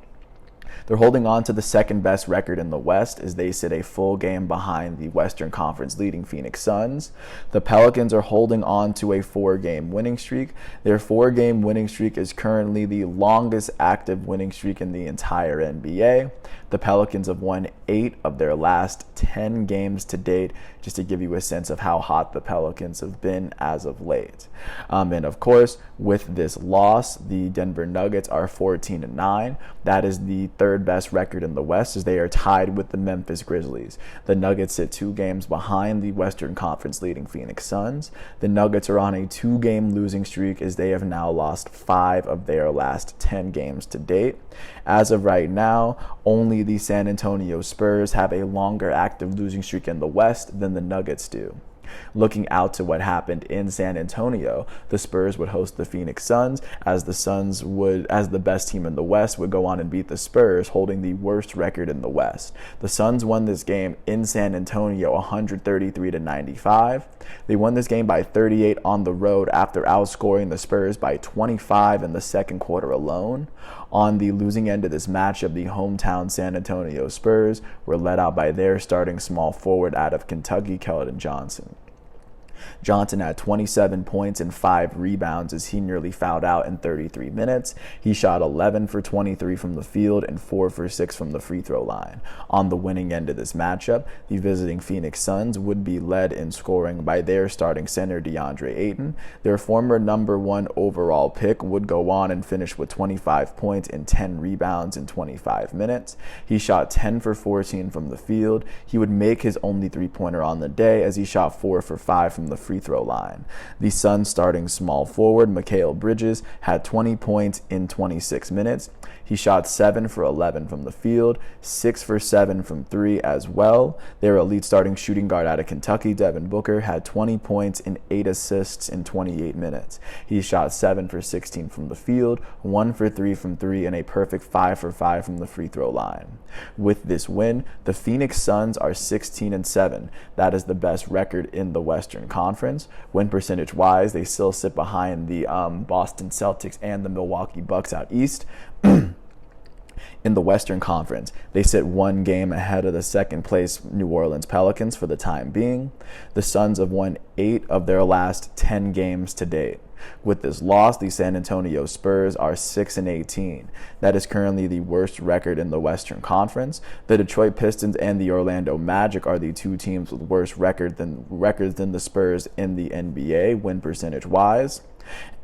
They're holding on to the second best record in the West as they sit a full game behind the Western Conference leading Phoenix Suns. The Pelicans are holding on to a 4-game winning streak. Their 4-game winning streak is currently the longest active winning streak in the entire NBA. The Pelicans have won 8 of their last 10 games to date, just to give you a sense of how hot the Pelicans have been as of late. And of course, with this loss, the Denver Nuggets are 14-9. That is the third best record in the West, as they are tied with the Memphis Grizzlies. The Nuggets sit 2 games behind the Western Conference leading Phoenix Suns. The Nuggets are on a 2-game losing streak as they have now lost 5 of their last 10 games to date. As of right now, only the San Antonio Spurs have a longer active losing streak in the West than the Nuggets do. Looking out to what happened in San Antonio, the Spurs would host the Phoenix Suns, as the Suns would, as the best team in the West, would go on and beat the Spurs, holding the worst record in the West. The Suns won this game in San Antonio 133-95. They won this game by 38 on the road after outscoring the Spurs by 25 in the second quarter alone. On the losing end of this matchup, the hometown San Antonio Spurs were led out by their starting small forward out of Kentucky, Keldon Johnson. Johnson had 27 points and 5 rebounds as he nearly fouled out in 33 minutes. He shot 11 for 23 from the field and 4 for 6 from the free throw line. On the winning end of this matchup, the visiting Phoenix Suns would be led in scoring by their starting center, DeAndre Ayton. Their former number 1 overall pick would go on and finish with 25 points and 10 rebounds in 25 minutes. He shot 10 for 14 from the field. He would make his only 3-pointer on the day as he shot 4 for 5 from the free throw line. The Suns starting small forward, Mikal Bridges, had 20 points in 26 minutes. He shot 7 for 11 from the field, 6 for 7 from 3 as well. Their elite starting shooting guard out of Kentucky, Devin Booker, had 20 points and 8 assists in 28 minutes. He shot 7 for 16 from the field, 1 for 3 from 3, and a perfect 5 for 5 from the free throw line. With this win, the Phoenix Suns are 16-7. That is the best record in the Western Conference. Win percentage wise, they still sit behind the Boston Celtics and the Milwaukee Bucks out east. In the Western Conference, they sit 1 game ahead of the second place New Orleans Pelicans for the time being. The Suns have won 8 of their last 10 games to date. With this loss, the San Antonio Spurs are 6-18. That is currently the worst record in the Western Conference. The Detroit Pistons and the Orlando Magic are the 2 teams with worse records than the Spurs in the NBA, win percentage wise.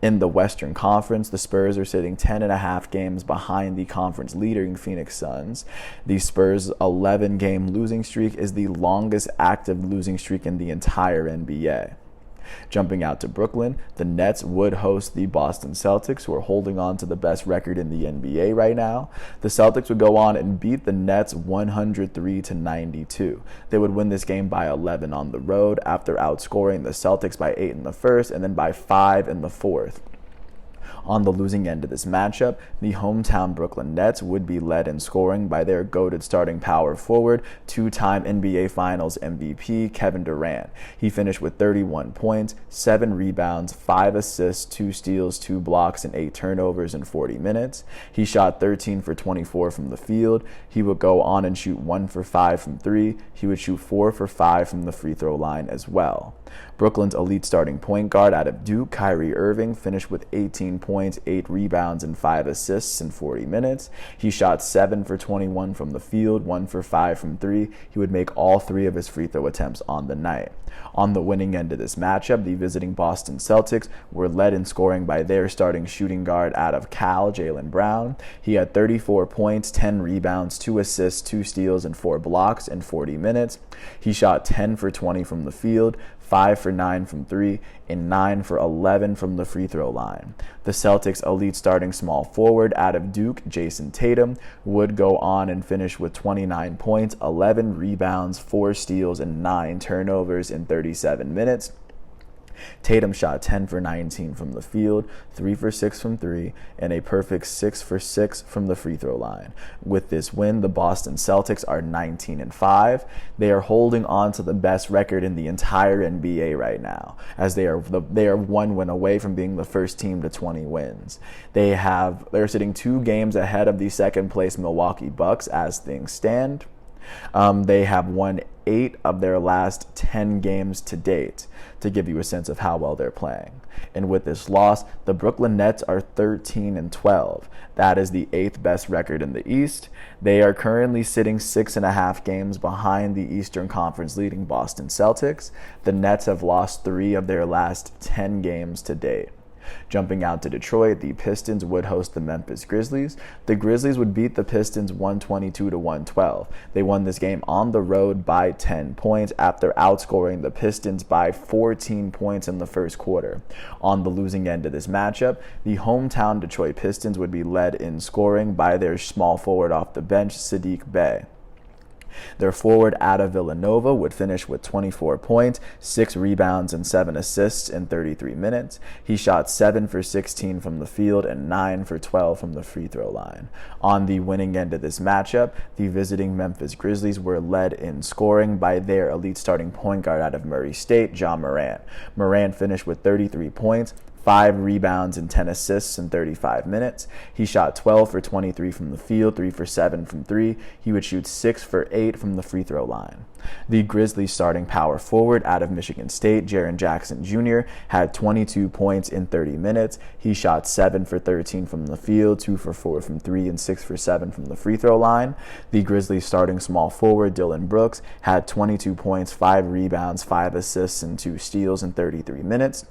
In the Western Conference, the Spurs are sitting 10.5 games behind the conference leading Phoenix Suns. The Spurs' 11-game losing streak is the longest active losing streak in the entire NBA. Jumping out to Brooklyn, the Nets would host the Boston Celtics, who are holding on to the best record in the NBA right now. The Celtics would go on and beat the Nets 103-92. They would win this game by 11 on the road after outscoring the Celtics by 8 in the first and then by 5 in the fourth. On the losing end of this matchup, the hometown Brooklyn Nets would be led in scoring by their goated starting power forward, two-time NBA Finals MVP Kevin Durant. He finished with 31 points, 7 rebounds, 5 assists, 2 steals, 2 blocks, and 8 turnovers in 40 minutes. He shot 13 for 24 from the field. He would go on and shoot 1 for 5 from 3. He would shoot 4 for 5 from the free throw line as well. Brooklyn's elite starting point guard out of Duke, Kyrie Irving, finished with 18 points, 8 rebounds, and 5 assists in 40 minutes. He shot 7 for 21 from the field, 1 for 5 from 3. He would make all 3 of his free throw attempts on the night. On the winning end of this matchup, the visiting Boston Celtics were led in scoring by their starting shooting guard out of Cal, Jaylen Brown. He had 34 points, 10 rebounds, 2 assists, 2 steals, and 4 blocks in 40 minutes. He shot 10 for 20 from the field, 5 for 9 from 3, and 9 for 11 from the free throw line. The Celtics' elite starting small forward out of Duke, Jason Tatum, would go on and finish with 29 points, 11 rebounds, 4 steals, and 9 turnovers in 37 minutes. Tatum shot 10 for 19 from the field, 3 for 6 from 3, and a perfect 6 for 6 from the free throw line. With this win, the Boston Celtics are 19-5. They are holding on to the best record in the entire NBA right now, as they are 1 win away from being the first team to 20 wins. They're sitting 2 games ahead of the second place Milwaukee Bucks as things stand. They have won 8 of their last 10 games to date, to give you a sense of how well they're playing. And with this loss, the Brooklyn Nets are 13-12. That is the 8th best record in the East. They are currently sitting 6.5 games behind the Eastern Conference leading Boston Celtics. The Nets have lost 3 of their last 10 games to date. Jumping out to Detroit, the Pistons would host the Memphis Grizzlies. The Grizzlies would beat the Pistons 122-112. They won this game on the road by 10 points after outscoring the Pistons by 14 points in the first quarter. On the losing end of this matchup, the hometown Detroit Pistons would be led in scoring by their small forward off the bench, Saddiq Bey. Their forward out of Villanova would finish with 24 points, 6 rebounds, and 7 assists in 33 minutes. He shot 7 for 16 from the field and 9 for 12 from the free throw line. On the winning end of this matchup, the visiting Memphis Grizzlies were led in scoring by their elite starting point guard out of Murray State, Ja Morant. Morant finished with 33 points, 5 rebounds, and 10 assists in 35 minutes. He shot 12 for 23 from the field, 3 for 7 from 3. He would shoot 6 for 8 from the free throw line. The Grizzlies starting power forward out of Michigan State, Jaren Jackson Jr., had 22 points in 30 minutes. He shot 7 for 13 from the field, 2 for 4 from 3, and 6 for 7 from the free throw line. The Grizzlies starting small forward, Dillon Brooks, had 22 points, 5 rebounds, 5 assists, and 2 steals in 33 minutes.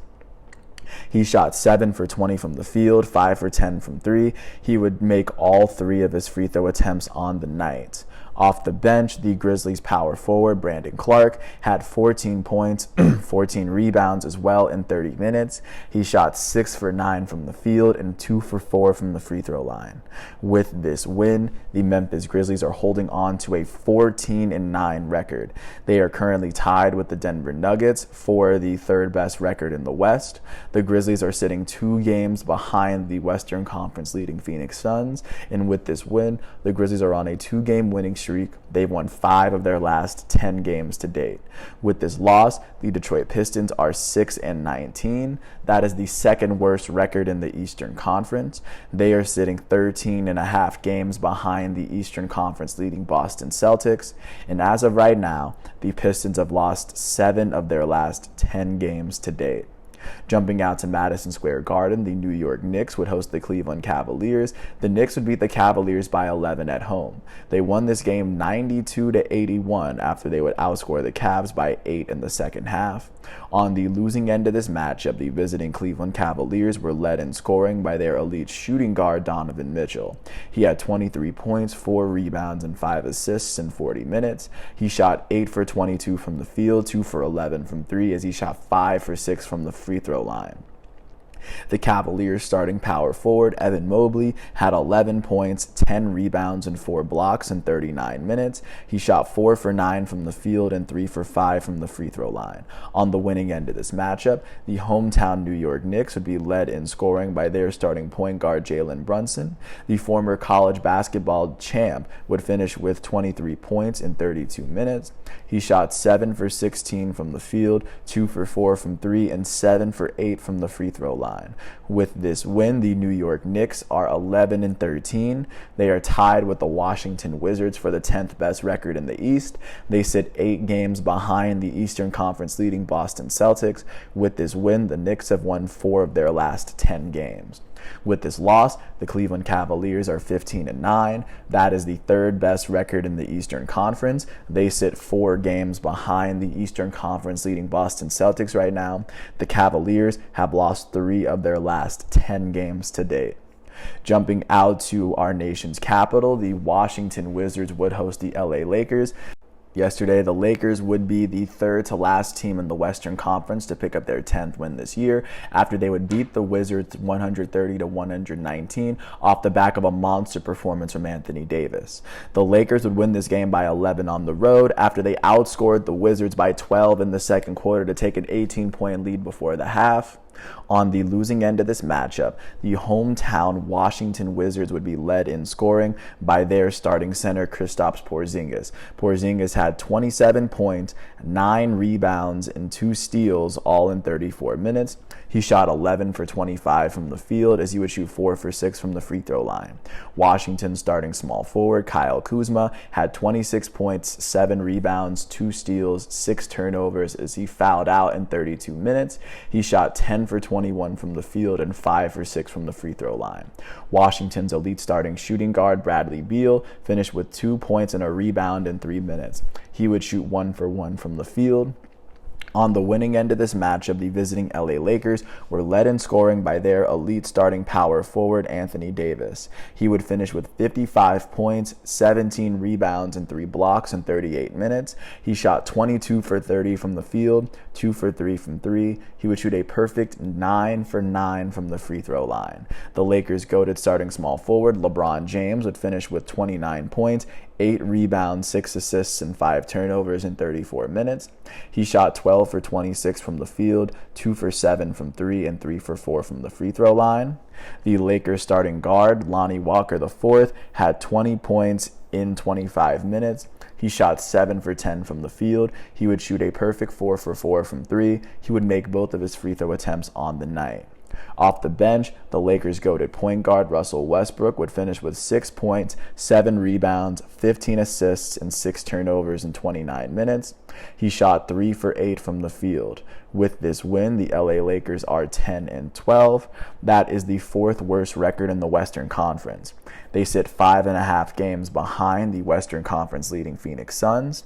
He shot 7 for 20 from the field, 5 for 10 from 3. He would make all 3 of his free throw attempts on the night. Off the bench, the Grizzlies power forward, Brandon Clark, had 14 points, 14 rebounds as well in 30 minutes. He shot 6 for 9 from the field and 2 for 4 from the free throw line. With this win, the Memphis Grizzlies are holding on to a 14-9 record. They are currently tied with the Denver Nuggets for the 3rd best record in the West. The Grizzlies are sitting 2 games behind the Western Conference leading Phoenix Suns, and with this win, the Grizzlies are on a 2-game winning streak. They've won 5 of their last 10 games to date. With this loss, the Detroit Pistons are 6-19. That is the 2nd worst record in the Eastern Conference. They are sitting 13.5 games behind the Eastern Conference leading Boston Celtics. And as of right now, the Pistons have lost 7 of their last 10 games to date. Jumping out to Madison Square Garden, the New York Knicks would host the Cleveland Cavaliers. The Knicks would beat the Cavaliers by 11 at home. They won this game 92-81 after they would outscore the Cavs by 8 in the second half. On the losing end of this matchup, the visiting Cleveland Cavaliers were led in scoring by their elite shooting guard, Donovan Mitchell. He had 23 points, 4 rebounds, and 5 assists in 40 minutes. He shot 8 for 22 from the field, 2 for 11 from 3, as he shot 5 for 6 from the free throw line. The Cavaliers starting power forward Evan Mobley had 11 points, 10 rebounds, and 4 blocks in 39 minutes. He shot 4 for 9 from the field and 3 for 5 from the free throw line. On the winning end of this matchup, the hometown New York Knicks would be led in scoring by their starting point guard Jalen Brunson. The former college basketball champ would finish with 23 points in 32 minutes. He shot 7 for 16 from the field, 2 for 4 from 3, and 7 for 8 from the free throw line. With this win, the New York Knicks are 11-13. They are tied with the Washington Wizards for the 10th best record in the East. They sit 8 games behind the Eastern Conference leading Boston Celtics. With this win, the Knicks have won 4 of their last 10 games. With this loss, the Cleveland Cavaliers are 15-9. That is the 3rd best record in the Eastern Conference. They sit 4 games behind the Eastern Conference leading Boston Celtics right now. The Cavaliers have lost 3 of their last 10 games to date. Jumping out to our nation's capital, the Washington Wizards would host the LA Lakers. Yesterday, the Lakers would be the 3rd to last team in the Western Conference to pick up their 10th win this year after they would beat the Wizards 130-119 off the back of a monster performance from Anthony Davis. The Lakers would win this game by 11 on the road after they outscored the Wizards by 12 in the second quarter to take an 18-point lead before the half. On the losing end of this matchup, the hometown Washington Wizards would be led in scoring by their starting center, Kristaps Porzingis. Porzingis had 27 points, 9 rebounds, and 2 steals, all in 34 minutes. He shot 11 for 25 from the field as he would shoot 4 for 6 from the free throw line. Washington's starting small forward, Kyle Kuzma, had 26 points, 7 rebounds, 2 steals, 6 turnovers as he fouled out in 32 minutes. He shot 10 for 21 from the field and 5 for 6 from the free throw line. Washington's elite starting shooting guard, Bradley Beal, finished with 2 points and a rebound in 3 minutes. He would shoot 1 for 1 from the field. On the winning end of this matchup, the visiting LA Lakers were led in scoring by their elite starting power forward, Anthony Davis. He would finish with 55 points, 17 rebounds, and 3 blocks in 38 minutes. He shot 22 for 30 from the field, 2 for 3 from 3. He would shoot a perfect 9 for 9 from the free throw line. The Lakers' goated starting small forward, LeBron James, would finish with 29 points, 8 rebounds, 6 assists, and 5 turnovers in 34 minutes. He shot 12 for 26 from the field, 2 for 7 from 3, and 3 for 4 from the free throw line. The Lakers starting guard, Lonnie Walker IV, had 20 points in 25 minutes. He shot 7 for 10 from the field. He would shoot a perfect 4 for 4 from 3. He would make both of his free throw attempts on the night. Off the bench, the Lakers' goated point guard, Russell Westbrook, would finish with 6 points, 7 rebounds, 15 assists, and 6 turnovers in 29 minutes. He shot 3 for 8 from the field. With this win, the LA Lakers are 10-12. That is the 4th worst record in the Western Conference. They sit 5.5 games behind the Western Conference leading Phoenix Suns.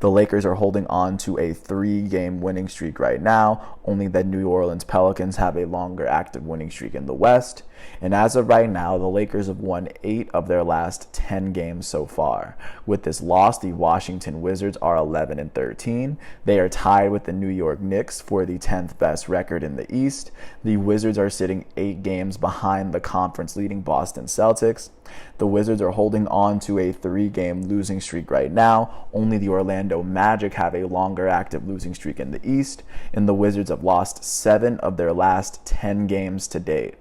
The Lakers are holding on to a 3-game winning streak right now, only the New Orleans Pelicans have a longer active winning streak in the West. And as of right now, the Lakers have won 8 of their last 10 games so far. With this loss, the Washington Wizards are 11-13. They are tied with the New York Knicks for the 10th best record in the East. The Wizards are sitting 8 games behind the conference leading Boston Celtics. The Wizards are holding on to a 3-game losing streak right now. Only the Orlando Magic have a longer active losing streak in the East, and the Wizards have lost 7 of their last 10 games to date.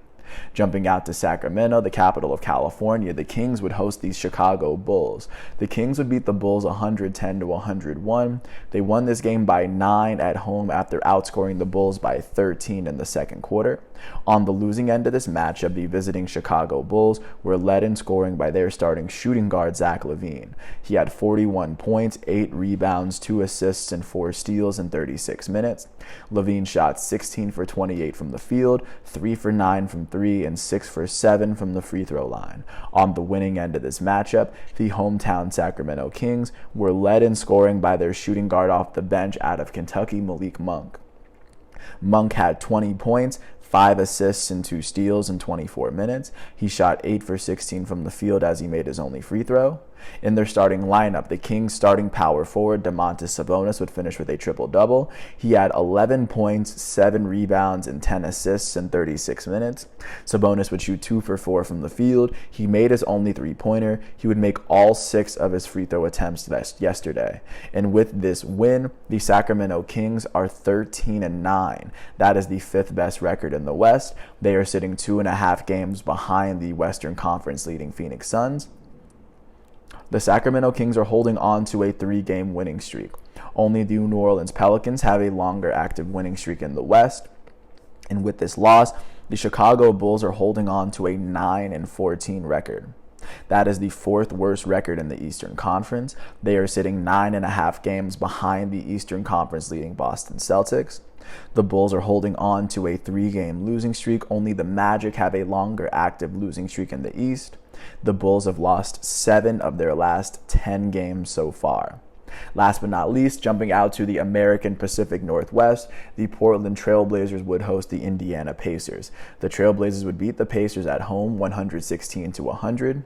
Jumping out to Sacramento, the capital of California, the Kings would host the Chicago Bulls. The Kings would beat the Bulls 110-101. They won this game by 9 at home after outscoring the Bulls by 13 in the second quarter. On the losing end of this matchup, the visiting Chicago Bulls were led in scoring by their starting shooting guard, Zach LaVine. He had 41 points, 8 rebounds, 2 assists, and 4 steals in 36 minutes. LaVine shot 16 for 28 from the field, 3 for 9 from 3, and 6 for 7 from the free throw line. On the winning end of this matchup, the hometown Sacramento Kings were led in scoring by their shooting guard off the bench out of Kentucky, Malik Monk. Monk had 20 points, 5 assists and 2 steals in 24 minutes. He shot 8 for 16 from the field as he made his only free throw. In their starting lineup, the Kings starting power forward Domantas Sabonis would finish with a triple-double. He had 11 points, 7 rebounds, and 10 assists in 36 minutes. Sabonis would shoot 2 for 4 from the field. He made his only three-pointer. He would make all 6 of his free throw attempts yesterday. And with this win, the Sacramento Kings are 13-9. That is the 5th best record in the West. They are sitting 2.5 games behind the Western Conference leading Phoenix Suns. The Sacramento Kings are holding on to a 3-game winning streak. Only the New Orleans Pelicans have a longer active winning streak in the West. And with this loss, the Chicago Bulls are holding on to a 9-14 record. That is the 4th worst record in the Eastern Conference. They are sitting 9.5 games behind the Eastern Conference leading Boston Celtics. The Bulls are holding on to a 3-game losing streak. Only the Magic have a longer active losing streak in the East. The Bulls have lost 7 of their last 10 games so far. Last but not least, jumping out to the American Pacific Northwest, the Portland Trail Blazers would host the Indiana Pacers. The Trail Blazers would beat the Pacers at home 116-100.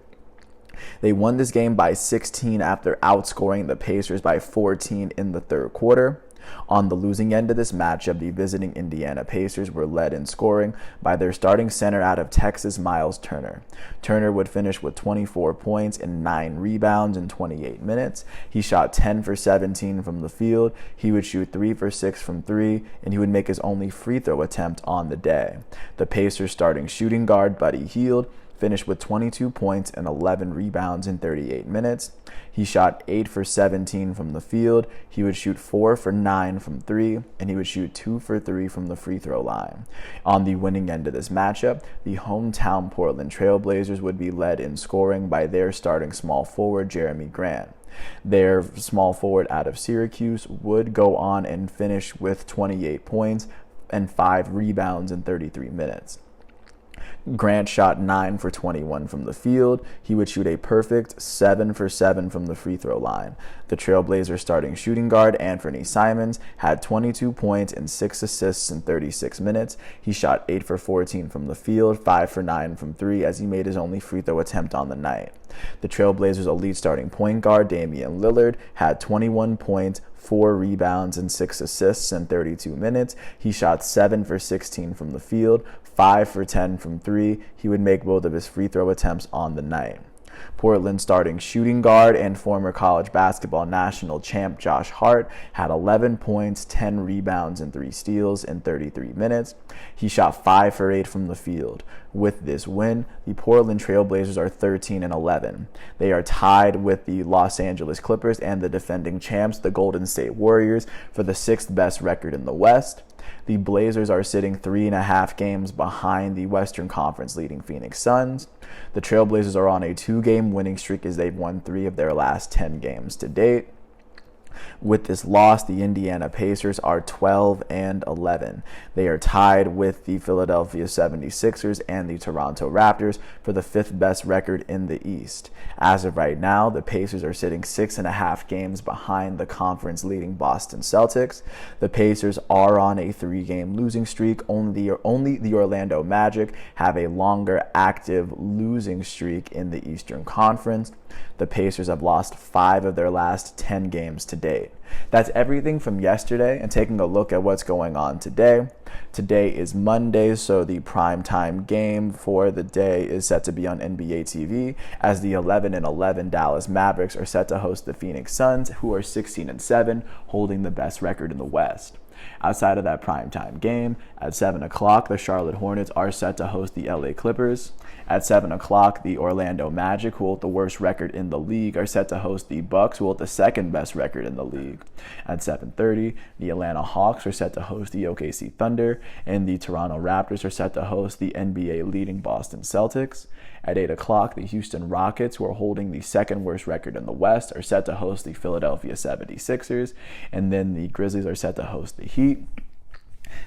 They won this game by 16 after outscoring the Pacers by 14 in the third quarter. On the losing end of this matchup, the visiting Indiana Pacers were led in scoring by their starting center out of Texas, Miles Turner. Turner would finish with 24 points and 9 rebounds in 28 minutes. He shot 10 for 17 from the field. He would shoot 3 for 6 from 3, and he would make his only free throw attempt on the day. The Pacers starting shooting guard, Buddy Hield, finished with 22 points and 11 rebounds in 38 minutes. He shot 8 for 17 from the field. He would shoot 4 for 9 from 3, and he would shoot 2 for 3 from the free throw line. On the winning end of this matchup, the hometown Portland Trail Blazers would be led in scoring by their starting small forward, Jeremy Grant. Their small forward out of Syracuse would go on and finish with 28 points and 5 rebounds in 33 minutes. Grant shot 9 for 21 from the field. He would shoot a perfect 7 for 7 from the free throw line. The Trailblazers starting shooting guard, Anthony Simons, had 22 points and 6 assists in 36 minutes. He shot 8 for 14 from the field, 5 for 9 from 3, as he made his only free throw attempt on the night. The Trailblazers' elite starting point guard, Damian Lillard, had 21 points, 4 rebounds, and 6 assists in 32 minutes. He shot 7 for 16 from the field, 5 for 10 from 3. He would make both of his free throw attempts on the night. Portland starting shooting guard and former college basketball national champ Josh Hart had 11 points, 10 rebounds, and 3 steals in 33 minutes. He shot 5 for 8 from the field. With this win, the Portland Trailblazers are 13-11. They are tied with the Los Angeles Clippers and the defending champs, the Golden State Warriors, for the 6th best record in the West. The Blazers are sitting 3.5 games behind the Western Conference leading Phoenix Suns. The Trailblazers are on a 2-game winning streak as they've won 3 of their last 10 games to date. With this loss, the Indiana Pacers are 12-11. They are tied with the Philadelphia 76ers and the Toronto Raptors for the 5th best record in the East. As of right now, the Pacers are sitting 6.5 games behind the conference leading Boston Celtics. The Pacers are on a 3-game losing streak. Only the Orlando Magic have a longer active losing streak in the Eastern Conference. The Pacers have lost 5 of their last 10 games to date. That's everything from yesterday, and taking a look at what's going on today. Today is Monday, so the primetime game for the day is set to be on NBA TV, as the 11-11 Dallas Mavericks are set to host the Phoenix Suns, who are 16-7, holding the best record in the West. Outside of that primetime game, at 7 o'clock, the Charlotte Hornets are set to host the LA Clippers. At 7 o'clock, the Orlando Magic, who hold the worst record in the league, are set to host the Bucks, who hold the 2nd best record in the league. At 7:30, the Atlanta Hawks are set to host the OKC Thunder, and the Toronto Raptors are set to host the NBA leading Boston Celtics. At 8 o'clock, the Houston Rockets, who are holding the 2nd worst record in the West, are set to host the Philadelphia 76ers, and then the Grizzlies are set to host the Heat.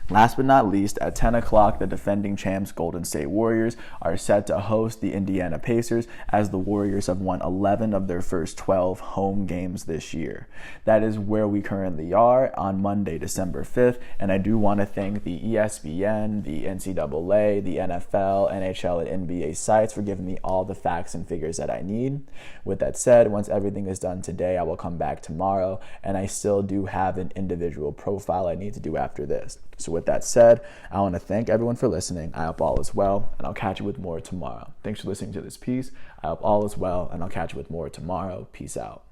Last but not least, at 10 o'clock, the defending champs Golden State Warriors are set to host the Indiana Pacers, as the Warriors have won 11 of their first 12 home games this year. That is where we currently are on Monday, December 5th, and I do want to thank the ESPN, the NCAA, the NFL, NHL, and NBA sites for giving me all the facts and figures that I need. With that said, once everything is done today, I will come back tomorrow, and I still do have an individual profile I need to do after this. So with that said, I want to thank everyone for listening. I hope all is well, and I'll catch you with more tomorrow. Thanks for listening to this piece. I hope all is well, and I'll catch you with more tomorrow. Peace out.